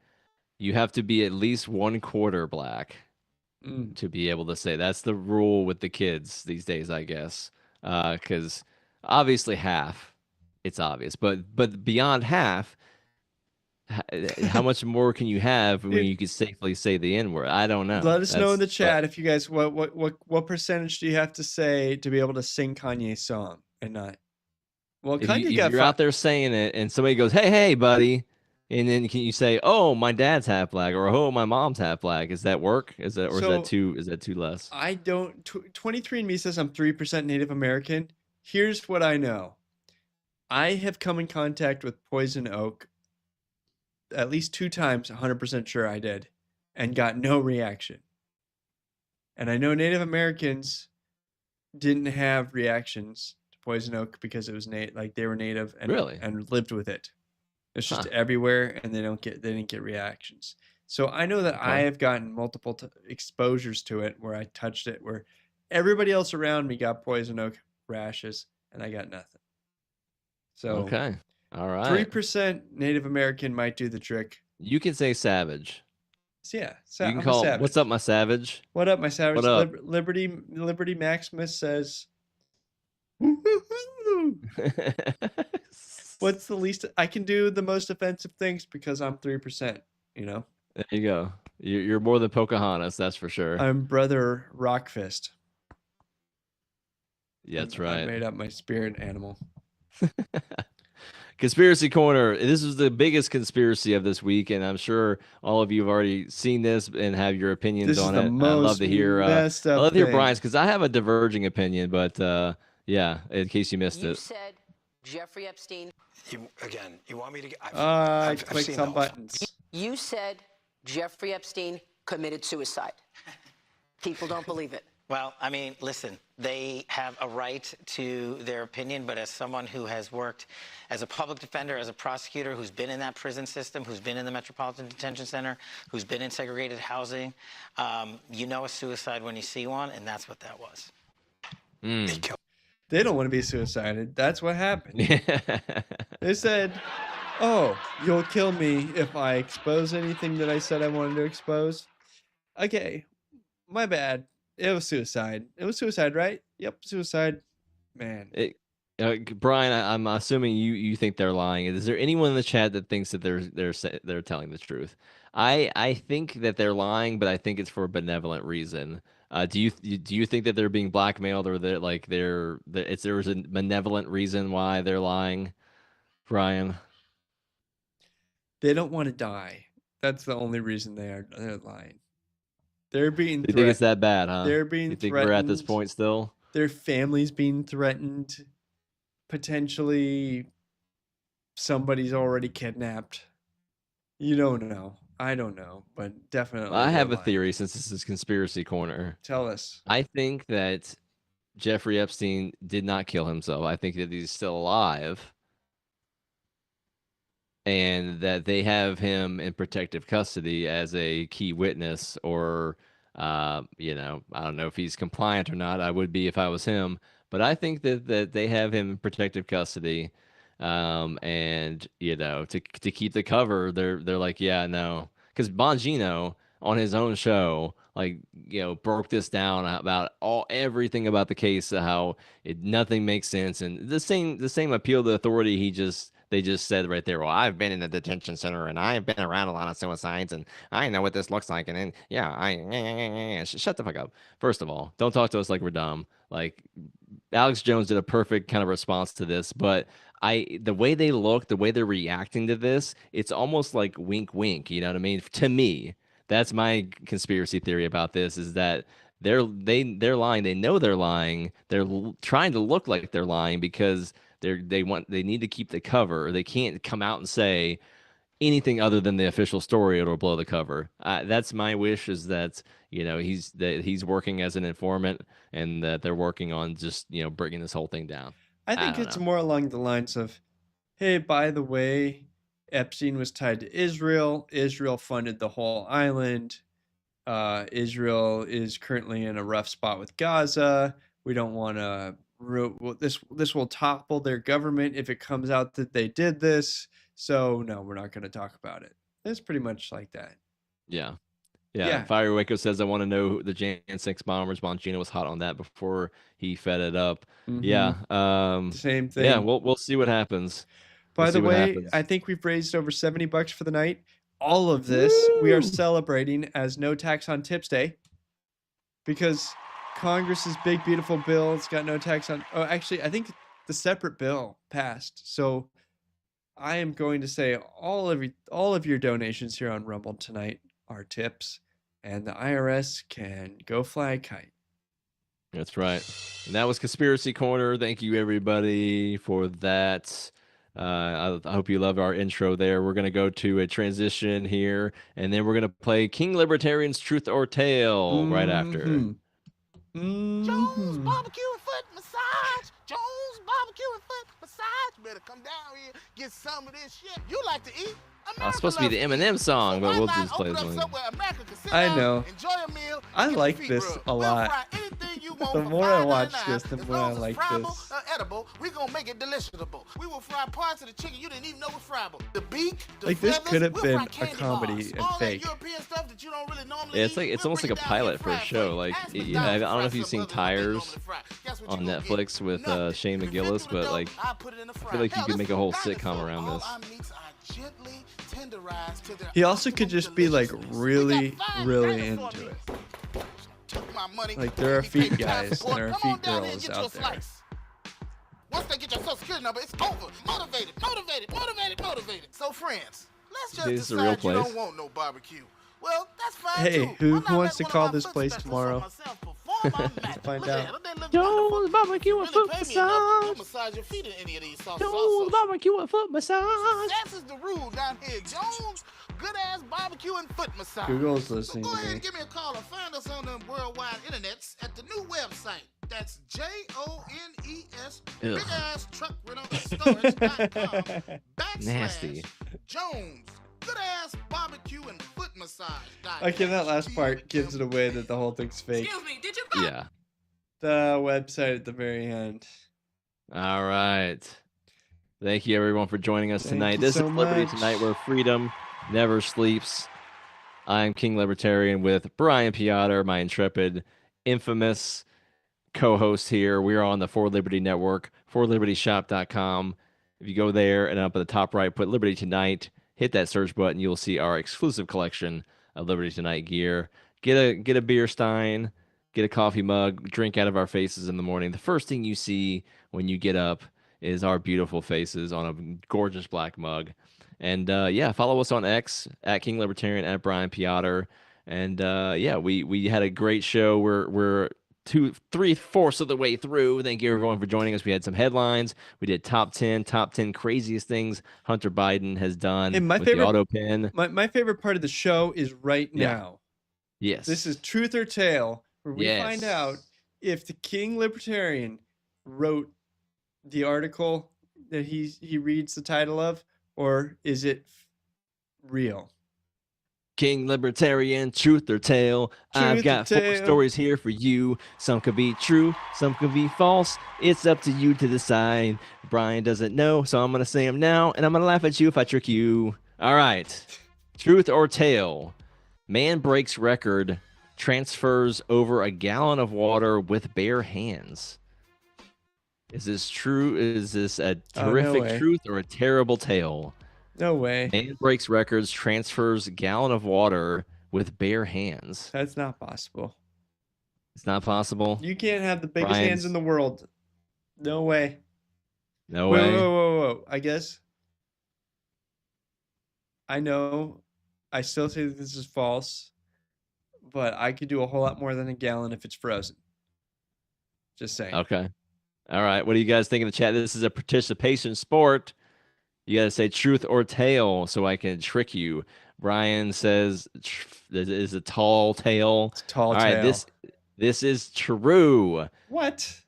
You have to be at least 1/4 black to be able to say. That's the rule with the kids these days, I guess. Because obviously half, it's obvious, but beyond half, how much more can you have when you can safely say the N-word? I don't know. Let us know in the chat if you guys what percentage do you have to say to be able to sing Kanye's song and not? Well, if you're out there saying it and somebody goes, "Hey, buddy," and then can you say, "Oh, my dad's half black," or "Oh, my mom's half black"? Is that work? Is that too less? I don't. 23andMe says I'm 3% Native American. Here's what I know. I have come in contact with poison oak at least 2 times, 100% sure I did, and got no reaction. And I know Native Americans didn't have reactions to poison oak because it was they were native and and lived with it. It's just everywhere, and they didn't get reactions. So I know that I have gotten multiple exposures to it where I touched it, where everybody else around me got poison oak rashes, and I got nothing. So all right. 3% Native American might do the trick. You can say savage. Yeah, you can call. What's up, my savage? What up, my savage? What up? Liberty Maximus says. What's the least I can do? The most offensive things because I'm 3%. There you go. You're more than Pocahontas, that's for sure. I'm brother Rockfist. Yeah, that's right. I made up my spirit animal. Conspiracy Corner. This is the biggest conspiracy of this week, and I'm sure all of you have already seen this and have your opinions on it. I'd love to hear. I love to hear Brian's because I have a diverging opinion, but yeah, in case you missed it. You said Jeffrey Epstein. You want me to get? I clicked some buttons. You said Jeffrey Epstein committed suicide. People don't believe it. Well, I mean, listen, they have a right to their opinion, but as someone who has worked as a public defender, as a prosecutor, who's been in that prison system, who's been in the Metropolitan Detention Center, who's been in segregated housing, you know a suicide when you see one, and that's what that was. They don't want to be suicided. That's what happened. They said, "Oh, you'll kill me if I expose anything that I said I wanted to expose." Okay, my bad. It was suicide. It was suicide, right? Yep, suicide. Man. Brian, I'm assuming you think they're lying. Is there anyone in the chat that thinks that they're telling the truth? I think that they're lying, but I think it's for a benevolent reason. Do you think that they're being blackmailed, or that there was a benevolent reason why they're lying, Brian? They don't want to die. That's the only reason they're lying. They're being threatened. You think it's that bad, huh? They're being You think threatened. we're at this point still? Their family's being threatened. Potentially, somebody's already kidnapped. You don't know. I don't know, but definitely. I they're have a lying. theory since this is Conspiracy Corner. Tell us. I think that Jeffrey Epstein did not kill himself. I think that he's still alive. And that they have him in protective custody as a key witness, or, I don't know if he's compliant or not. I would be if I was him. But I think that they have him in protective custody. And, to keep the cover, they're like, yeah, no. Because Bongino on his own show, broke this down about everything about the case, how nothing makes sense, and the same appeal to authority. They just said right there, well, I've been in a detention center and I've been around a lot of suicides and I know what this looks like. And then, shut the fuck up. First of all, don't talk to us like we're dumb. Like, Alex Jones did a perfect kind of response to this, but the way they look, the way they're reacting to this, it's almost like wink, wink. You know what I mean? To me, that's my conspiracy theory about this, is that they're lying. They know they're lying. They're trying to look like they're lying because they need to keep the cover. They can't come out and say anything other than the official story. It'll blow the cover. That's my wish, is that he's working as an informant, and that they're working on just bringing this whole thing down. I think it's more along the lines of, hey, by the way, Epstein was tied to Israel. Israel funded the whole island. Israel is currently in a rough spot with Gaza. We don't want to. This will topple their government if it comes out that they did this. So no, we're not going to talk about it. It's pretty much like that. Yeah. Fire Waco says, I want to know who the Jan 6 bombers. Bongino was hot on that before he fed it up. Mhm. Yeah. Same thing. Yeah, we'll see what happens. By the way, I think we've raised over $70 for the night. All of this we are celebrating as No Tax on Tips Day, because Congress's big beautiful bill, it's got no tax on. Oh, actually, I think the separate bill passed. So I am going to say all of your donations here on Rumble tonight are tips, and the IRS can go fly a kite. That's right. And that was Conspiracy Corner. Thank you, everybody, for that. I hope you love our intro there. We're going to go to a transition here, and then we're going to play King Libertarian's Truth or Tale right after. Jones Barbecue and Foot Massage. Jones Barbecue and Foot Massage. Better come down here, get some of this shit. You like to eat? It's supposed to be the Eminem song, but we'll just play this one. I know. I like this a lot. The more I watch this, the more I like this. Edible, we gonna make it deliciable. We will fry parts of the chicken you didn't even know was friable. The beak, the like this feathers, could have we'll been fry a comedy and fake. European stuff that you don't really normally Yeah, it's almost like a pilot for a show. Like, I don't know if you've seen Tires on Netflix with Shane McGillis, but like, I feel like you could make a whole sitcom around this. He also could just be like really, really into it. Like, there are feet guys and there are feet girls out there. Once they get your social security number, it's over. Motivated. So friends, let's just decide you don't want no barbecue. Well, that's fine Hey, too. who wants to call this place tomorrow? Let's find out. Jones Barbecue and Foot Massage. Massage your feet in any of these sauces. Jones Barbecue and Foot Massage. That's is the rule down here. Jones, good ass barbecue and foot massage. Google's listening so go to ahead me. and give me a call or find us on the worldwide internets at the new website. That's JONES big ass truck rental storage.com Nasty. Jones. Good ass barbecue and foot massage. Okay, that last part gives it away that the whole thing's fake. Excuse me, did you Yeah. The website at the very end. All right. Thank you, everyone, for joining us tonight. you This so is Liberty much. Tonight, where freedom never sleeps. I'm King Libertarian with Brian Piotr, my intrepid, infamous co-host here. We are on the For Liberty Network, forlibertyshop.com. If you go there and up at the top right, put Liberty Tonight, hit that search button, you'll see our exclusive collection of Liberty Tonight gear. Get a beer stein, get a coffee mug, drink out of our faces in the morning. The first thing you see when you get up is our beautiful faces on a gorgeous black mug. And follow us on X at King Libertarian, at Brian Piotr. And we had a great show. We're 3/4 of the way through. Thank you everyone for joining us. We had some headlines. We did top 10 craziest things Hunter Biden has done And my with favorite, the auto pin. My favorite part of the show is right now. Yes. This is Truth or Tale, where we find out if the King Libertarian wrote the article that he reads the title of, or is it real? King Libertarian, Truth or Tale. I've got 4 stories here for you. Some could be true, some could be false. It's up to you to decide. Brian doesn't know, so I'm going to say them now, and I'm going to laugh at you if I trick you. All right. Truth or Tale. Man breaks record, transfers over a gallon of water with bare hands. Is this true? Is this a terrific truth or a terrible tale? No way. Man breaks records, transfers a gallon of water with bare hands. That's not possible. It's not possible? You can't have the biggest hands in the world. No way. No way. Whoa. I guess. I know. I still say that this is false. But I could do a whole lot more than a gallon if it's frozen. Just saying. Okay. All right. What do you guys think in the chat? This is a participation sport. You got to say truth or tale so I can trick you. Brian says this is a tall tale. It's a tall tale. All right, this is true. What?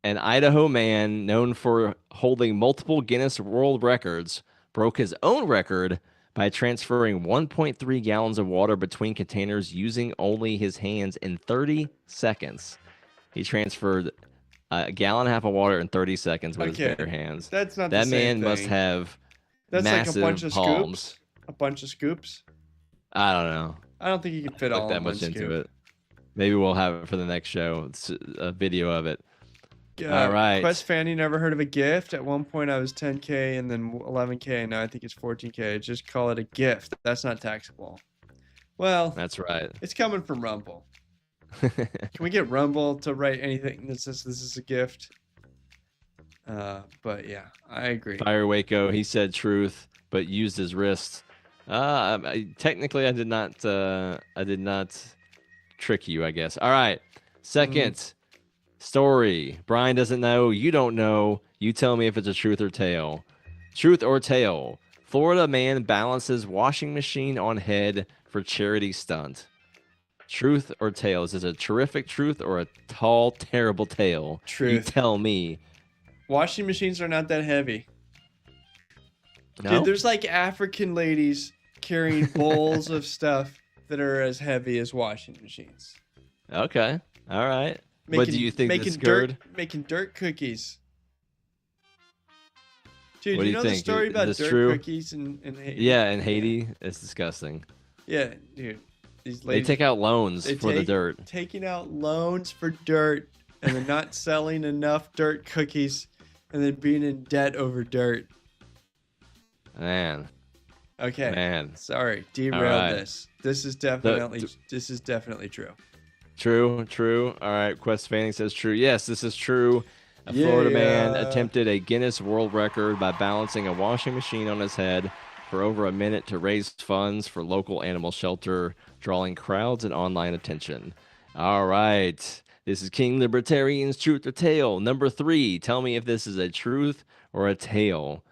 An Idaho man known for holding multiple Guinness World Records broke his own record by transferring 1.3 gallons of water between containers using only his hands in 30 seconds. He transferred a gallon and a half of water in 30 seconds with his bare hands. That's not that the same man thing. Must have That's massive like a bunch of palms. scoops. A bunch of scoops. I don't know. I don't think you can fit Look all that in one much into scoop. it. Maybe we'll have it for the next show. It's a video of it. All right. Quest Fanny never heard of a gift. At one point I was 10K and then 11K, and now I think it's 14K. Just call it a gift. That's not taxable. Well, that's right. It's coming from Rumble. Can we get Rumble to write anything that says this is a gift? But yeah, I agree. Fire Waco, he said truth, but used his wrist. Technically, I did not trick you, I guess. All right. Second story. Brian doesn't know. You don't know. You tell me if it's a truth or tale. Truth or tale. Florida man balances washing machine on head for charity stunt. Truth or tale? Is this a terrific truth or a tall, terrible tale? Truth. You tell me. Washing machines are not that heavy. No? Dude, there's like African ladies carrying bowls of stuff that are as heavy as washing machines. Okay. All right. What do you think this good? Making dirt cookies. Dude, What do you you know the think? story Is about this dirt true? cookies in Haiti? Yeah, in Haiti. It's disgusting. Yeah, dude. These They ladies, take out loans for the dirt. Taking out loans for dirt and then not selling enough dirt cookies and then being in debt over dirt. Man. Okay. Man. Sorry. Derailed right. this. This is definitely true. True. All right. Quest Fanning says true. Yes, this is true. A Florida man attempted a Guinness World Record by balancing a washing machine on his head for over a minute to raise funds for local animal shelter, drawing crowds and online attention. All right. This is King Libertarian's Truth or Tale. Number 3. Tell me if this is a truth or a tale.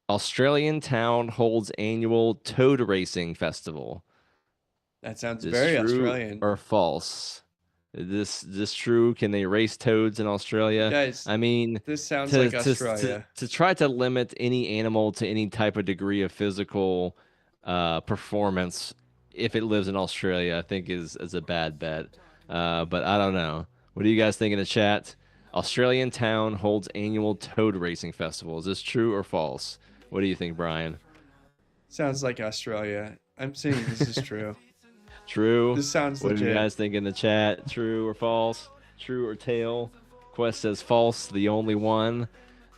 Australian town holds annual toad racing festival. That sounds Is very true Australian. or false? Is this true? Can they race toads in Australia? Guys, I mean, this sounds like Australia. To try to limit any animal to any type of degree of physical performance if it lives in Australia, I think is a bad bet. But I don't know. What do you guys think in the chat? Australian town holds annual toad racing festival. Is this true or false? What do you think, Brian? Sounds like Australia. I'm saying this is true. True. This sounds What do you legit. guys think in the chat? True or false? True or tale? Quest says false, the only one.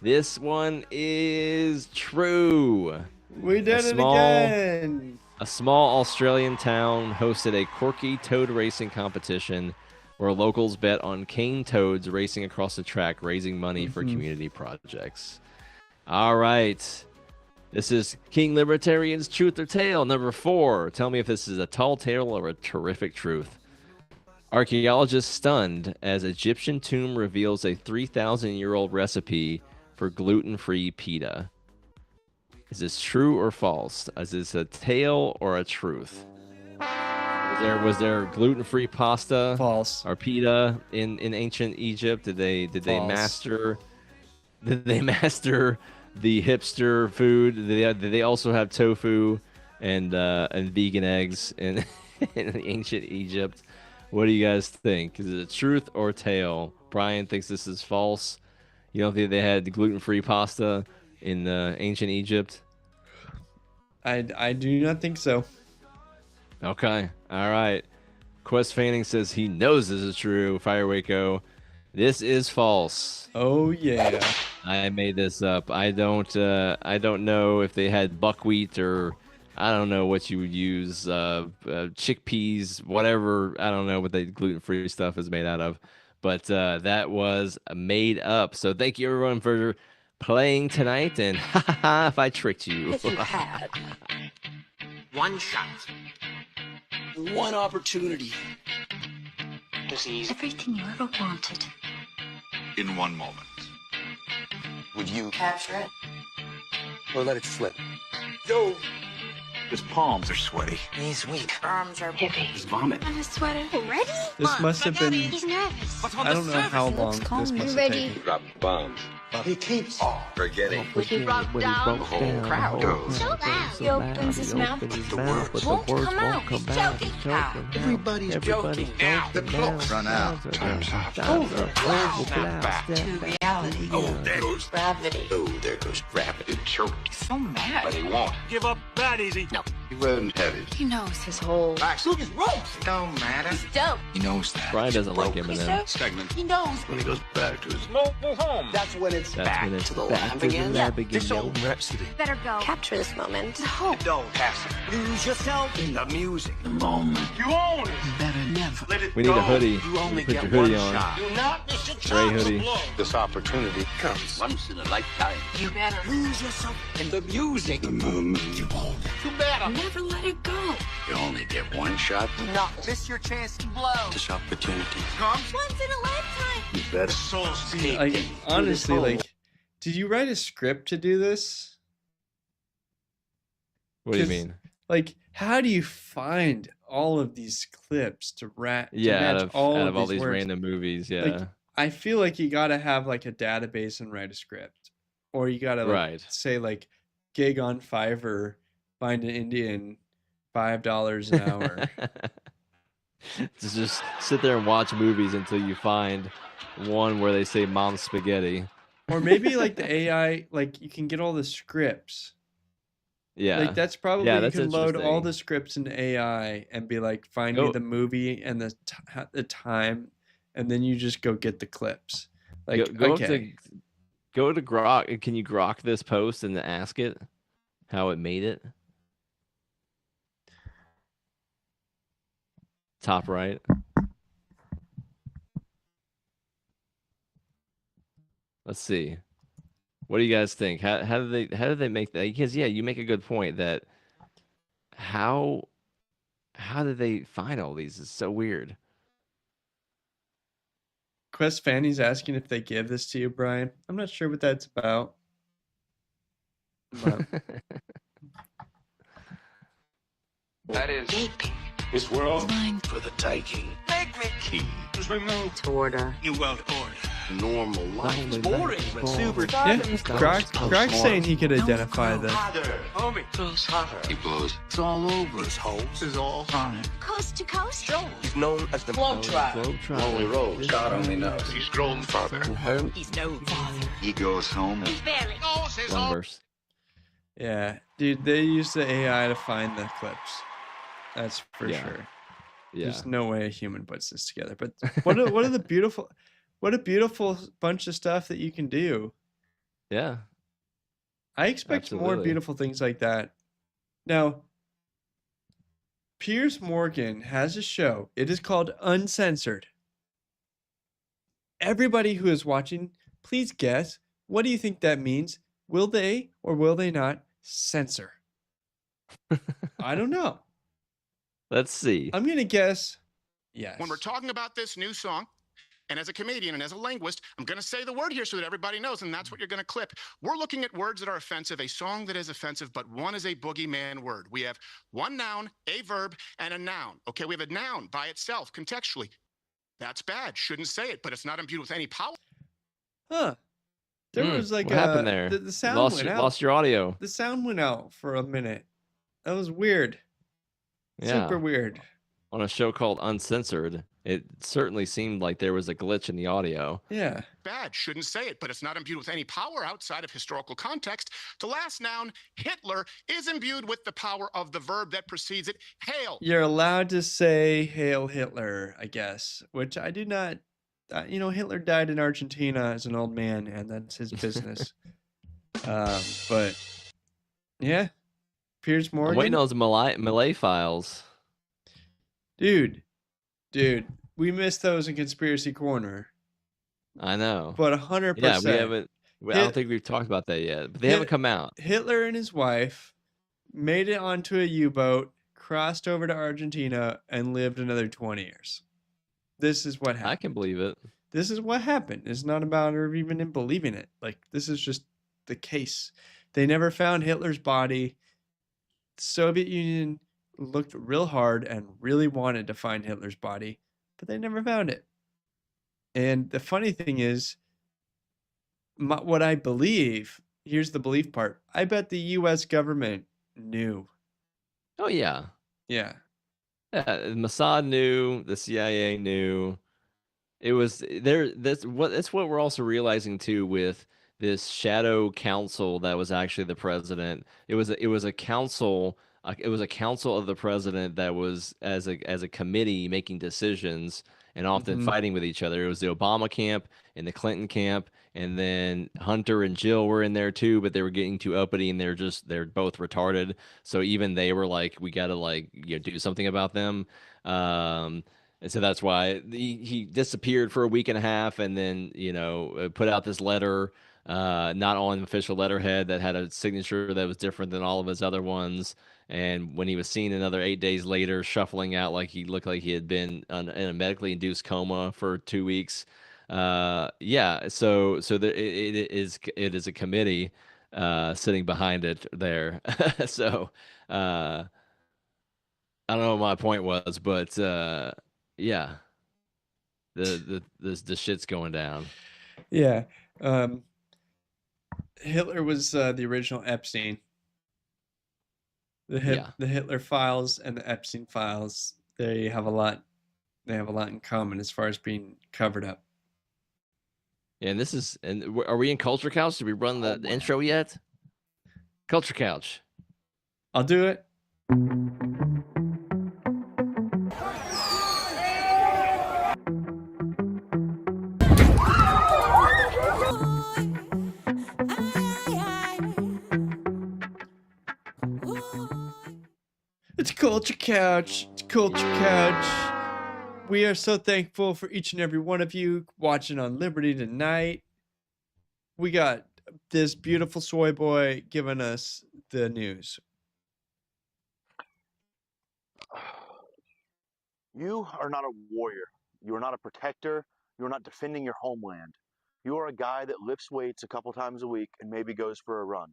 This one is true. We did it again. A small Australian town hosted a quirky toad racing competition where locals bet on cane toads racing across the track, raising money for community projects. All right. This is King Libertarian's Truth or Tale. Number 4. Tell me if this is a tall tale or a terrific truth. Archaeologists stunned as Egyptian tomb reveals a 3,000-year-old recipe for gluten-free pita. Is this true or false? Is this a tale or a truth? Was there gluten-free pasta? False. Or pita in ancient Egypt? Did they master the hipster food? Did they also have tofu and vegan eggs in in ancient Egypt? What do you guys think? Is it a truth or tale? Brian thinks this is false. You don't think they had gluten-free pasta in ancient Egypt? I do not think so. Okay. All right. Quest Fanning says he knows this is true. Fire Waco, this is false. Oh yeah. I made this up. I don't know if they had buckwheat or I don't know what you would use, chickpeas, whatever. I don't know what the gluten-free stuff is made out of, but that was made up. So thank you everyone for playing tonight, and if I tricked you. If you had one shot, One opportunity. to seize Everything you ever wanted. In one moment. Would you capture it. or let it slip? Yo, His palms are sweaty. knees weak, arms are heavy. His vomit. On a sweater. Ready? This must have been. He's nervous. I don't know how long this must have Ready? taken. Drop bombs. He keeps Forgetting. When he broke down, crowd. so loud. He opens his mouth, but the words won't come out. He's choking. Everybody's joking. Now the clock run out. Time's up. To reality. Oh, there goes Gravity. Oh, there goes gravity. Choked. So mad. But he won't. Give up that easy. No. He wasn't heavy. He knows his whole. Look, his ropes. Don't matter. He's dope. He knows that. Brian doesn't like Eminem. Stagnant. He knows. When he goes back to his Mobile home. That's when it's That's back when it's to the back lab to again. the lab again. This old Rhapsody. Better go. Capture this moment. Hope. Don't pass it. Lose yourself in the music. the moment. You own it. Better never. Let it We need go. a hoodie. You only Put get your hoodie one on. shot. Do not miss your Gray chance. hoodie. This opportunity comes once in a lifetime. You better lose yourself in the music. The moment you hold. You better Never let it go. You only get one shot. not miss your chance to blow. This opportunity. Comes Once in a lifetime. You better. soul speak. Like honestly, like, did you write a script to do this? What do you 'Cause, mean? Like, how do you find all of these clips to Yeah, match out of all these these words? random movies, yeah. Like, I feel like you gotta have like a database and write a script, or you gotta like, Right. say like gig on Fiverr, find an Indian, $5 an hour. To just sit there and watch movies until you find one where they say "Mom's spaghetti." Or maybe like the AI, like you can get all the scripts. Yeah, Like that's probably yeah, you that's can load all interesting. the scripts in AI and be like, find me Go- the movie and the time, and then you just go get the clips. Like go okay, to Grok. Can you Grok this post and ask it how it made it? Top right. Let's see. What do you guys think? How do they make that? Because yeah, you make a good point that how did they find all these? It's so weird. Quest Fanny's asking if they give this to you, Brian. I'm not sure what that's about. But That is Gaping. This world Mine. for the taking. Make me Key. Just remove. to order. New world order. Normal life. Lonely boring, nights, but super yeah, fun. Grok's saying he could identify the. Hotter. Homie. Goes hotter. He blows. It's all over. His hose is all on it. Coast to coast. He's known as the Globetrotter. Lonely road. God only knows. He's grown farther. He's no father. He goes home. He's barely. One verse. Yeah, dude, they use the AI to find the clips. That's for Yeah. sure. Yeah. There's no way a human puts this together. But what are the beautiful, what a beautiful bunch of stuff that you can do. Yeah. I expect more Absolutely. beautiful things like that. Now, Piers Morgan has a show. It is called Uncensored. Everybody who is watching, please guess. What do you think that means? Will they or will they not censor? I don't know. Let's see. I'm going to guess Yes. When we're talking about this new song, and as a comedian and as a linguist, I'm going to say the word here so that everybody knows, and that's what you're going to clip. We're looking at words that are offensive, a song that is offensive, but one is a boogeyman word. We have one noun, a verb, and a noun. Okay, we have a noun by itself, contextually. That's bad. Shouldn't say it, but it's not imbued with any power. Huh. There was like what happened there? The sound went out. Lost your audio. The sound went out for a minute. That was weird. Yeah. Super weird. On a show called Uncensored, it certainly seemed like there was a glitch in the audio. Yeah. Bad. Shouldn't say it, but it's not imbued with any power outside of historical context. The last noun, Hitler, is imbued with the power of the verb that precedes it, hail. You're allowed to say Hail Hitler, I guess, which I do not. Hitler died in Argentina as an old man, and that's his business. But yeah, Piers Morgan. I'm waiting on those Malay files. Dude, we missed those in Conspiracy Corner. I know. But 100%. Yeah, we haven't. I don't think we've talked about that yet, but they haven't come out. Hitler and his wife made it onto a U-boat, crossed over to Argentina, and lived another 20 years. This is what happened. I can believe it. This is what happened. It's not about her even in believing it. Like, this is just the case. They never found Hitler's body. The Soviet Union looked real hard and really wanted to find Hitler's body, but they never found it. And the funny thing is, what I believe, here's the belief part. I bet the U.S. government knew. Oh, yeah. Yeah. Yeah, Mossad knew, the CIA knew. It was there. That's what we're also realizing too with this shadow council that was actually the president. It was a council. It was a council of the president that was as a committee making decisions and often fighting with each other. It was the Obama camp and the Clinton camp, and then Hunter and Jill were in there too, but they were getting too uppity and they're both retarded. So even they were like, we got to do something about them. And so that's why he disappeared for a week and a half, and then put out this letter, not on official letterhead, that had a signature that was different than all of his other ones. And when he was seen another 8 days later, shuffling out like he looked like he had been in a medically induced coma for 2 weeks. So it is a committee sitting behind it there. So I don't know what my point was, but yeah, the shit's going down. Yeah. Hitler was the original Epstein. The Hitler files and the Epstein files, they have a lot in common as far as being covered up. Yeah, and are we in Culture Couch? Did we run the intro yet? Culture Couch. I'll do it. It's Culture Couch. It's Culture Couch. We are so thankful for each and every one of you watching on Liberty tonight. We got this beautiful soy boy giving us the news. You are not a warrior. You are not a protector. You are not defending your homeland. You are a guy that lifts weights a couple times a week and maybe goes for a run.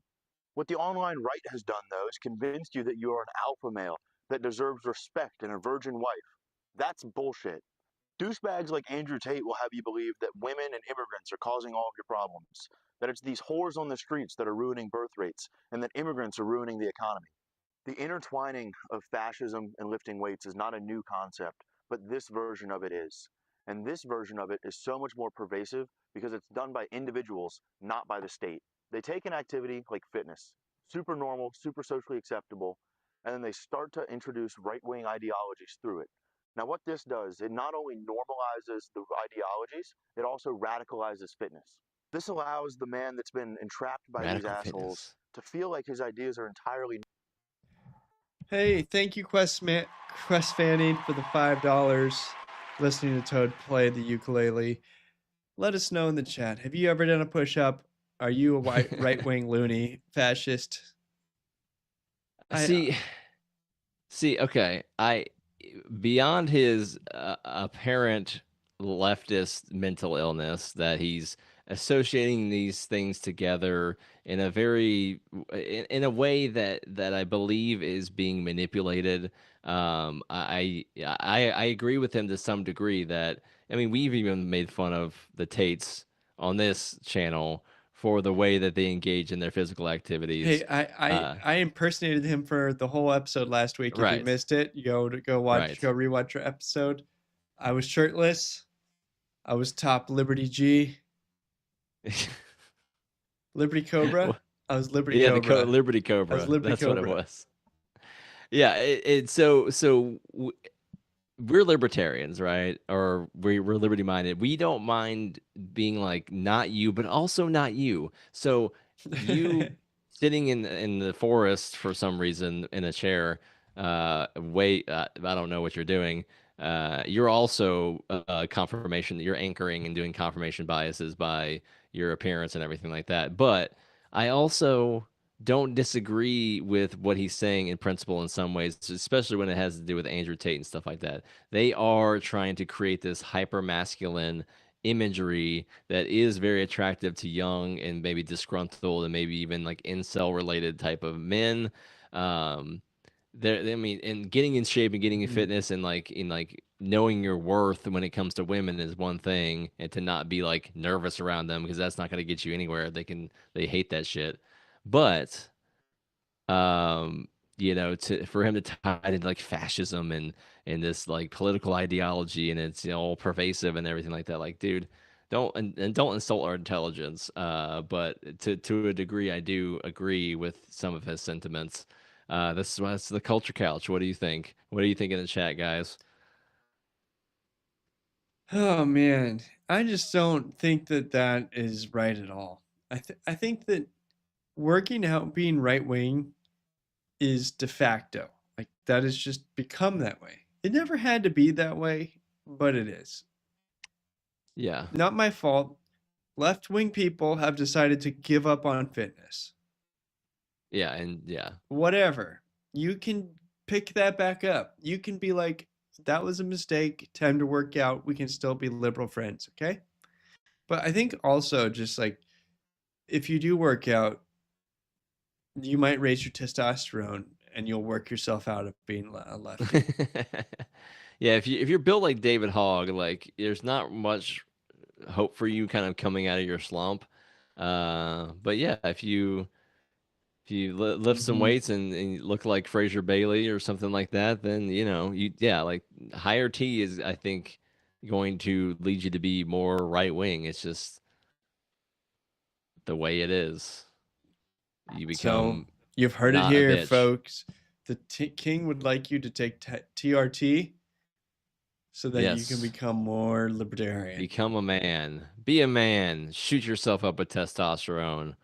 What the online right has done, though, is convinced you that you are an alpha male that deserves respect and a virgin wife. That's bullshit. Douchebags like Andrew Tate will have you believe that women and immigrants are causing all of your problems, that it's these whores on the streets that are ruining birth rates, and that immigrants are ruining the economy. The intertwining of fascism and lifting weights is not a new concept, but this version of it is. And this version of it is so much more pervasive because it's done by individuals, not by the state. They take an activity like fitness, super normal, super socially acceptable, and then they start to introduce right-wing ideologies through it. Now, what this does, it not only normalizes the ideologies, it also radicalizes fitness. This allows the man that's been entrapped by these assholes to feel like his ideas are entirely... Hey, thank you, Quest Fanning, for the $5 listening to Toad play the ukulele. Let us know in the chat. Have you ever done a push-up? Are you a right-wing loony fascist? See, okay. beyond his apparent leftist mental illness, that he's associating these things together in a in a way that I believe is being manipulated. I agree with him to some degree that, I mean, we've even made fun of the Tates on this channel for the way that they engage in their physical activities. Hey, I impersonated him for the whole episode last week. If you missed it, you go rewatch your episode. I was shirtless. I was top Liberty G. Liberty Cobra. I was Liberty Cobra. The Liberty Cobra. That's Cobra. What it was. Yeah, we're libertarians, right? Or we're liberty minded. We don't mind being like not you, but also not you. So you sitting in the forest for some reason in a chair, I don't know what you're doing. You're also confirmation that you're anchoring and doing confirmation biases by your appearance and everything like that. But I also don't disagree with what he's saying in principle in some ways, especially when it has to do with Andrew Tate and stuff like that. They are trying to create this hyper masculine imagery that is very attractive to young and maybe disgruntled and maybe even like incel related type of men. And getting in shape and getting in fitness and like knowing your worth when it comes to women is one thing, and to not be like nervous around them, because that's not going to get you anywhere. They hate that shit. But for him to tie it into like fascism and this like political ideology, and it's all pervasive and everything like that, like, dude, don't insult our intelligence. But to a degree, I do agree with some of his sentiments. That's the culture couch. What do you think? What do you think in the chat, guys? Oh man, I just don't think that is right at all. I think that working out being right wing is de facto. Like, that has just become that way. It never had to be that way, but it is. Yeah. Not my fault. Left wing people have decided to give up on fitness. Yeah. Whatever. You can pick that back up. You can be like, that was a mistake. Time to work out. We can still be liberal friends, okay? But I think also, just like, if you do work out, you might raise your testosterone and you'll work yourself out of being a lefty. Yeah, if you're built like David Hogg, like, there's not much hope for you kind of coming out of your slump. But yeah, if you lift some weights and you look like Fraser Bailey or something like that, then like higher T is, I think, going to lead you to be more right wing. It's just the way it is. You become. So you've heard it here, folks. The king would like you to take TRT so that you can become more libertarian. Become a man. Be a man. Shoot yourself up with testosterone.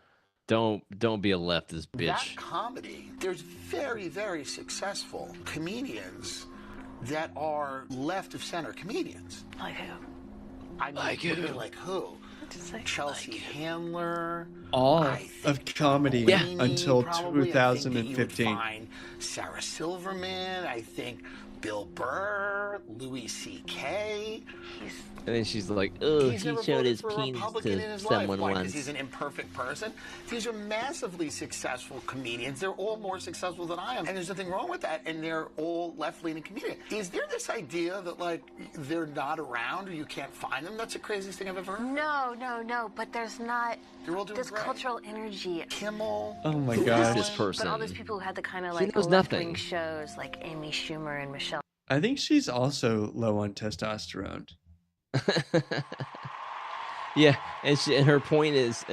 Don't be a leftist bitch. That comedy, there's very, very successful comedians that are left of center comedians. Like who? Like who? Chelsea Handler. All of comedy until 2015. Sarah Silverman, I think Bill Burr, Louis C.K. And then she's like, oh, he showed his penis to someone once. Because he's an imperfect person. These are massively successful comedians. They're all more successful than I am. And there's nothing wrong with that. And they're all left-leaning comedians. Is there this idea that, like, they're not around or you can't find them? That's the craziest thing I've ever heard. No. But there's not this cultural energy. Kimmel. Oh, my God. This person. But all those people who had the kind of, like, left-wing shows, like Amy Schumer and Michelle. I think she's also low on testosterone. Yeah, and her point is,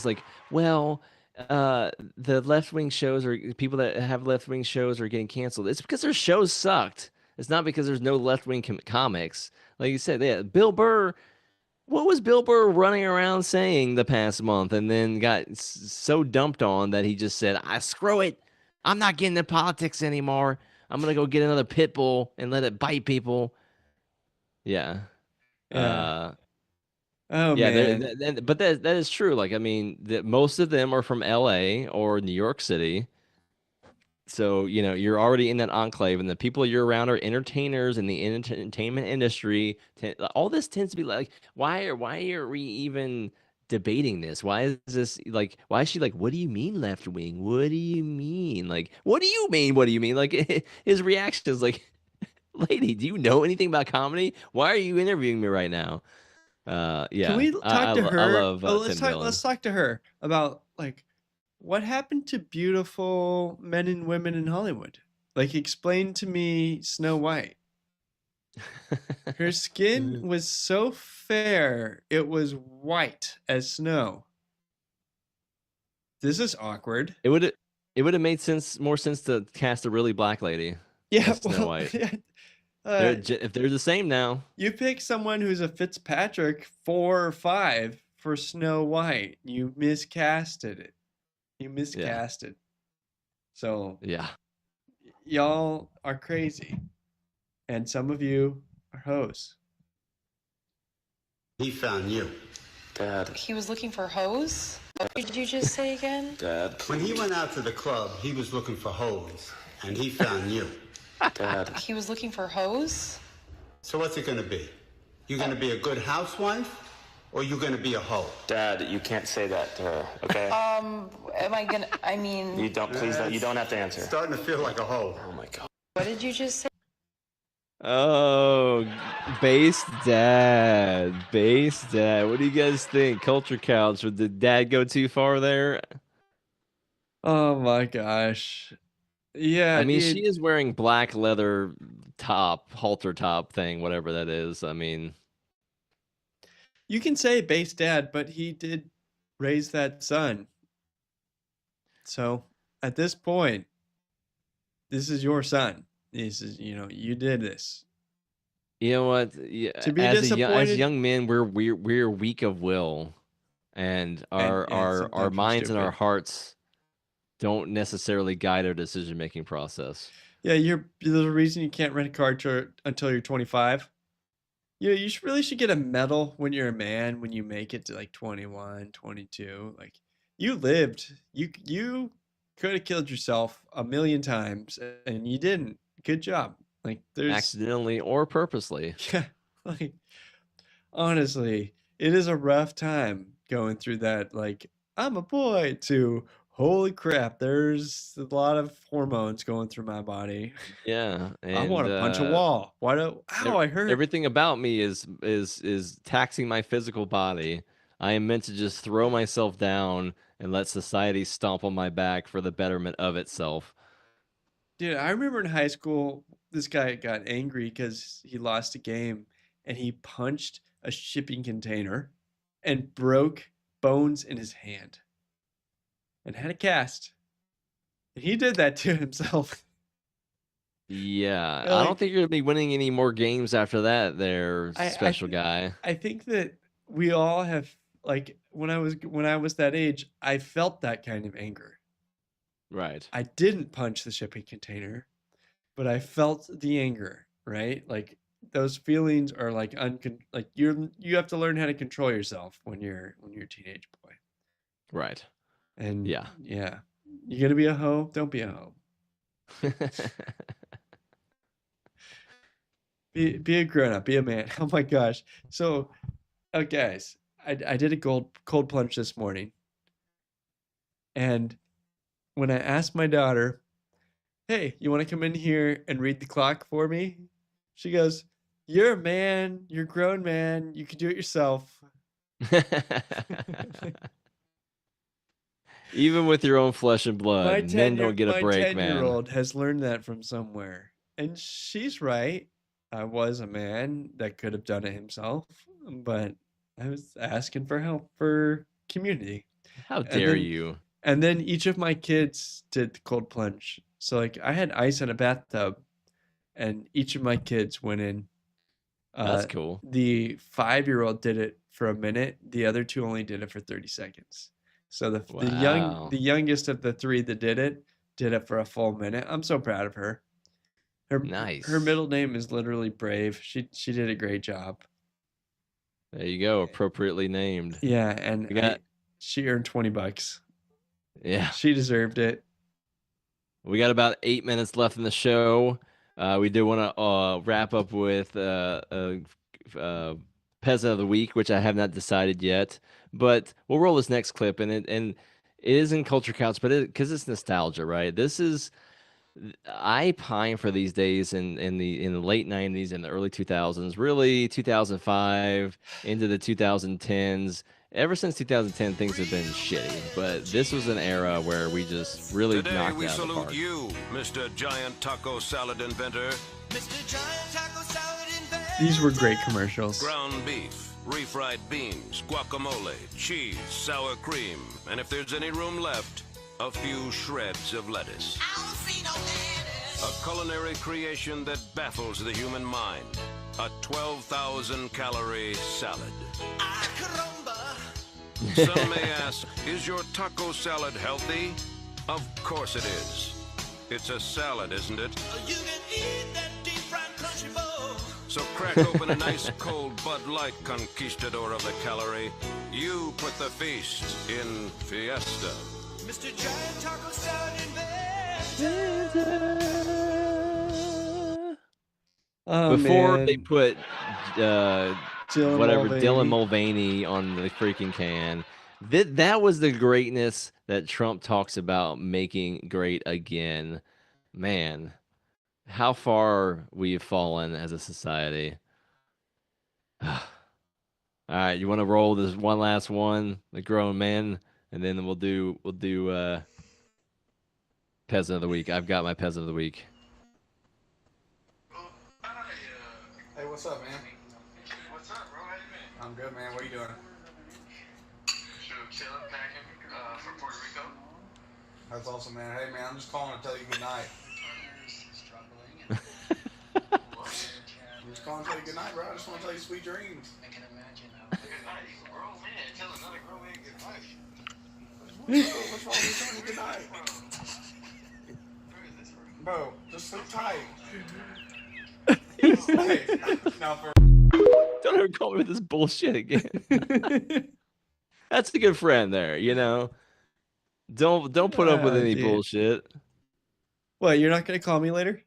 like, well, the left wing shows, or people that have left wing shows, are getting canceled. It's because their shows sucked. It's not because there's no left wing comics. Like you said, Bill Burr. What was Bill Burr running around saying the past month, and then got so dumped on that he just said, screw it. I'm not getting into politics anymore. I'm going to go get another pit bull and let it bite people. Yeah. Man. But that is true. Like, I mean, most of them are from LA or New York City. So, you're already in that enclave, and the people you're around are entertainers in the entertainment industry. All this tends to be like, why are we even debating this? Why is this like, why is she like, what do you mean left wing? What do you mean? Like, what do you mean? What do you mean? Like, his reaction is like, lady, do you know anything about comedy? Why are you interviewing me right now? Can Yeah, we talk to her? I love Let's Tim talk. Dillon. Let's talk to her about like what happened to beautiful men and women in Hollywood. Like, explain to me Snow White. Her skin was so fair, it was white as snow. This is awkward. It would have made more sense to cast a really black lady. Yeah, as Snow White. If they're the same now. You pick someone who's a Fitzpatrick 4 or 5 for Snow White. You miscasted it. You miscasted. So yeah, y'all are crazy, and some of you are hoes. He found you. Dad. He was looking for hoes? What did you just say again? Dad. When he went out to the club, he was looking for hoes, and he found you. Dad. He was looking for hoes? So what's it gonna be? You gonna be a good housewife, or you gonna be a hoe? Dad, you can't say that to her, okay? Am I gonna, I mean... You don't, please don't, you don't have to answer. Starting to feel like a hoe. Oh my God. What did you just say? Oh, base dad. What do you guys think? Culture couch. Would the dad go too far there? Oh my gosh. Yeah, I mean, dude. she is wearing black leather top, halter top thing, whatever that is. I mean, you can say base dad, but he did raise that son. So at this point, this is your son. This is, you did this. You know what? Yeah, To be as disappointed, young men, we're weak of will, and our minds and our hearts don't necessarily guide our decision-making process. Yeah, there's a reason you can't rent a car until you're 25. You really should get a medal when you're a man, when you make it to like 21, 22. Like, you lived. You could have killed yourself a million times, and you didn't. Good job. Like, there's Accidentally or purposely. Yeah, like, honestly, it is a rough time going through that. Like, I'm a boy to holy crap, there's a lot of hormones going through my body. Yeah, and I want to punch a wall. I hurt. Everything about me is taxing my physical body. I am meant to just throw myself down and let society stomp on my back for the betterment of itself. Dude, I remember in high school, this guy got angry because he lost a game, and he punched a shipping container and broke bones in his hand and had a cast. And he did that to himself. Yeah, Like, I don't think you're gonna be winning any more games after that, there, special guy. I think that we all have, like, when I was that age, I felt that kind of anger. Right. I didn't punch the shipping container, but I felt the anger, right? Like, those feelings are like you have to learn how to control yourself when you're a teenage boy. Right. And yeah. You gonna be a hoe? Don't be a hoe. Be a grown up. Be a man. Oh my gosh. So, guys, I did a cold plunge this morning, and when I asked my daughter, "Hey, you want to come in here and read the clock for me?" She goes, "You're a man. You're a grown man. You can do it yourself." Even with your own flesh and blood, men don't get a break, man. My 10-year-old has learned that from somewhere, and she's right. I was a man that could have done it himself, but I was asking for help for community. How dare you? And then each of my kids did the cold plunge. So, like, I had ice in a bathtub, and each of my kids went in. That's cool. The 5-year-old did it for a minute. The other 2 only did it for 30 seconds. So the youngest of the 3 that did it for a full minute. I'm so proud of her. Nice. Her middle name is literally Brave. She did a great job. There you go, appropriately named. Yeah, and she earned $20. Yeah, she deserved it. We got about 8 minutes left in the show. We do want to wrap up with Peasant of the Week, which I have not decided yet. But we'll roll this next clip, and it is in Culture Counts, but because it's nostalgia, right? This is I pine for these days in the late 90s and the early 2000s, really 2005 into the 2010s. Ever since 2010, things have been shitty, but this was an era where we just really Today knocked we it out of the salute park. you, Mr. Giant Taco Salad Inventor. These were great commercials. Ground beef, refried beans, guacamole, cheese, sour cream, and if there's any room left, a few shreds of lettuce. A culinary creation that baffles the human mind. A 12,000-calorie salad. Some may ask, is your taco salad healthy? Of course it is. It's a salad, isn't it? So crack open a nice cold Bud Light, conquistador of the calorie. You put the feast in fiesta. Mr. Giant Taco Salad Before man. they put Dylan Dylan Mulvaney on the freaking can, that was the greatness that Trump talks about making great again. Man, how far we've fallen as a society. All right, you want to roll this one last one, the grown man, and then we'll do Peasant of the Week. I've got my Peasant of the Week. Hey, what's up, man? What's up, bro? How you been? I'm good, man. What are you doing? Chilling, packing for Puerto Rico. That's awesome, man. Hey, man, I'm just calling to tell you good night. I'm just calling to tell you good night, bro. I just want to tell you sweet dreams. I can imagine how. Good night. You a grown man. Tell another grown man good night. What's wrong with you telling me good night? Bro, just sleep tight. Don't ever call me with this bullshit again. That's a good friend there, you know. Don't put up with any dude. bullshit. What, you're not going to call me later?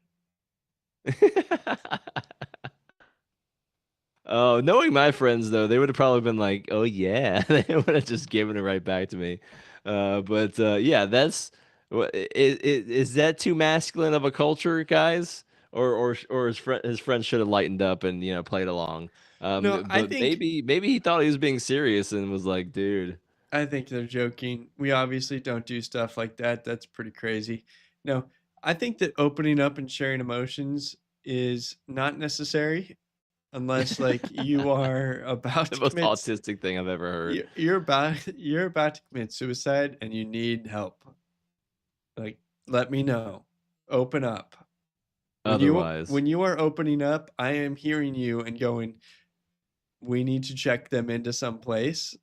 Oh, knowing my friends though, they would have probably been like, "Oh yeah," they would have just given it right back to me. But yeah, that's is that too masculine of a culture, guys? Or his friends should have lightened up and played along. No, I but think maybe he thought he was being serious and was like, "Dude." I think they're joking. We obviously don't do stuff like that. That's pretty crazy. No, I think that opening up and sharing emotions is not necessary unless like you are about The to most commit autistic thing I've ever heard. you're about to commit suicide and you need help. Like, let me know. Open up. Otherwise, when you are opening up, I am hearing you and going, we need to check them into some place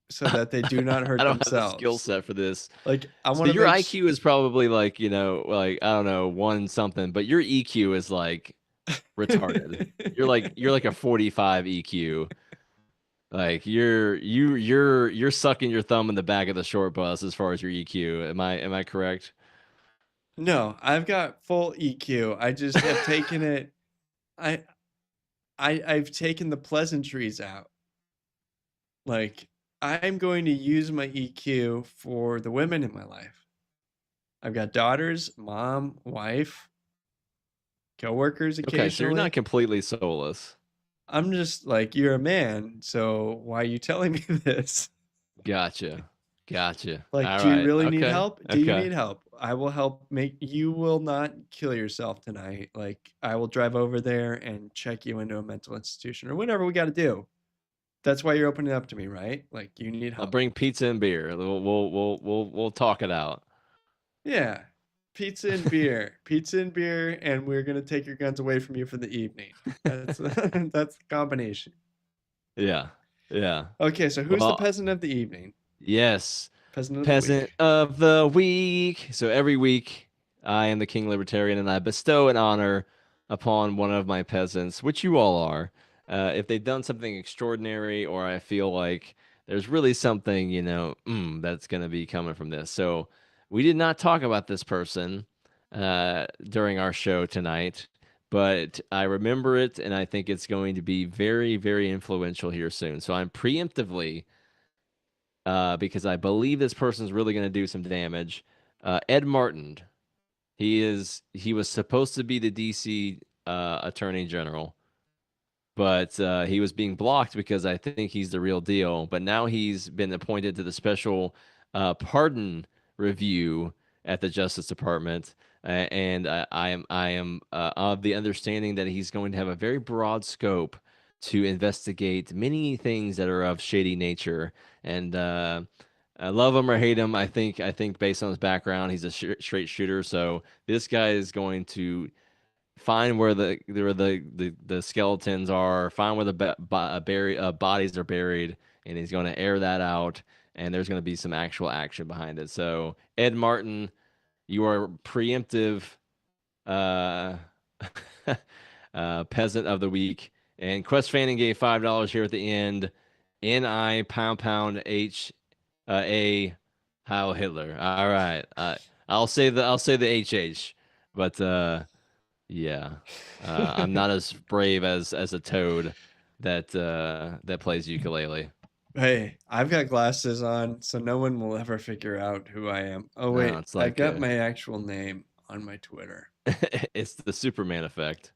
so that they do not hurt I don't themselves. have the skill set for this. Like, I So want to your IQ is probably like, like I don't know, one something, but your EQ is like retarded. You're like a 45 EQ. Like you're sucking your thumb in the back of the short bus as far as your EQ. Am I correct? No, I've got full EQ. I just have taken it. I've taken the pleasantries out. Like, I'm going to use my EQ for the women in my life. I've got daughters, mom, wife, coworkers occasionally. Okay, so you're not completely soulless. I'm just like, you're a man, so why are you telling me this? Gotcha. Like, All do you right. really need Okay. help? Do you Okay. need help? I will help you will not kill yourself tonight. Like, I will drive over there and check you into a mental institution or whatever we got to do. That's why you're opening up to me, right? Like, you need I'll help. bring pizza and beer. We'll talk it out. Yeah. Pizza and beer, and we're gonna take your guns away from you for the evening. That's that's the combination. Yeah. Okay, so who's the Well, peasant of the evening? Yes. Peasant of the Peasant week. of the week. So every week, I am the King Libertarian, and I bestow an honor upon one of my peasants, which you all are. If they've done something extraordinary, or I feel like there's really something, that's going to be coming from this. So We did not talk about this person during our show tonight, but I remember it, and I think it's going to be very, very influential here soon. So I'm preemptively, because I believe this person's really going to do some damage. Ed Martin, he was supposed to be the DC Attorney General, but he was being blocked because I think he's the real deal. But now he's been appointed to the special pardon review at the Justice Department, and I am of the understanding that he's going to have a very broad scope to investigate many things that are of shady nature. And I love him or hate him. I think based on his background, he's a straight shooter. So this guy is going to find where the skeletons are, find where the bodies are buried, and he's going to air that out. And there's going to be some actual action behind it. So Ed Martin, you are preemptive peasant of the week. And Quest Fanning gave $5 here at the end. NI pound H A Heil Hitler. All right. I'll say the HH, but yeah, I'm not as brave as a toad that plays ukulele. Hey, I've got glasses on, so no one will ever figure out who I am. Oh wait, No, it's like I've got my actual name on my Twitter. It's the Superman effect.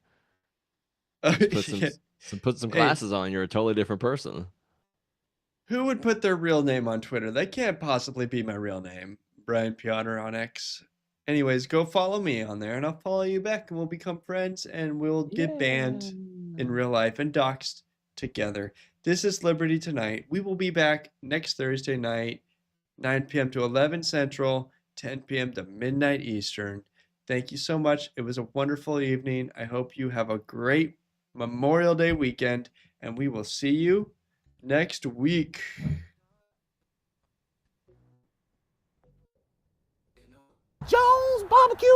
Put some Hey, glasses on, you're a totally different person. who would put their real name on Twitter? That can't possibly be my real name. Brian Piotr on X. Anyways, go follow me on there and I'll follow you back and we'll become friends and we'll get banned in real life and doxxed together. This is Liberty Tonight. We will be back next Thursday night, 9 p.m. to 11 Central, 10 p.m. to midnight Eastern. Thank you so much. It was a wonderful evening. I hope you have a great Memorial Day weekend, and we will see you next week. Jones Barbecue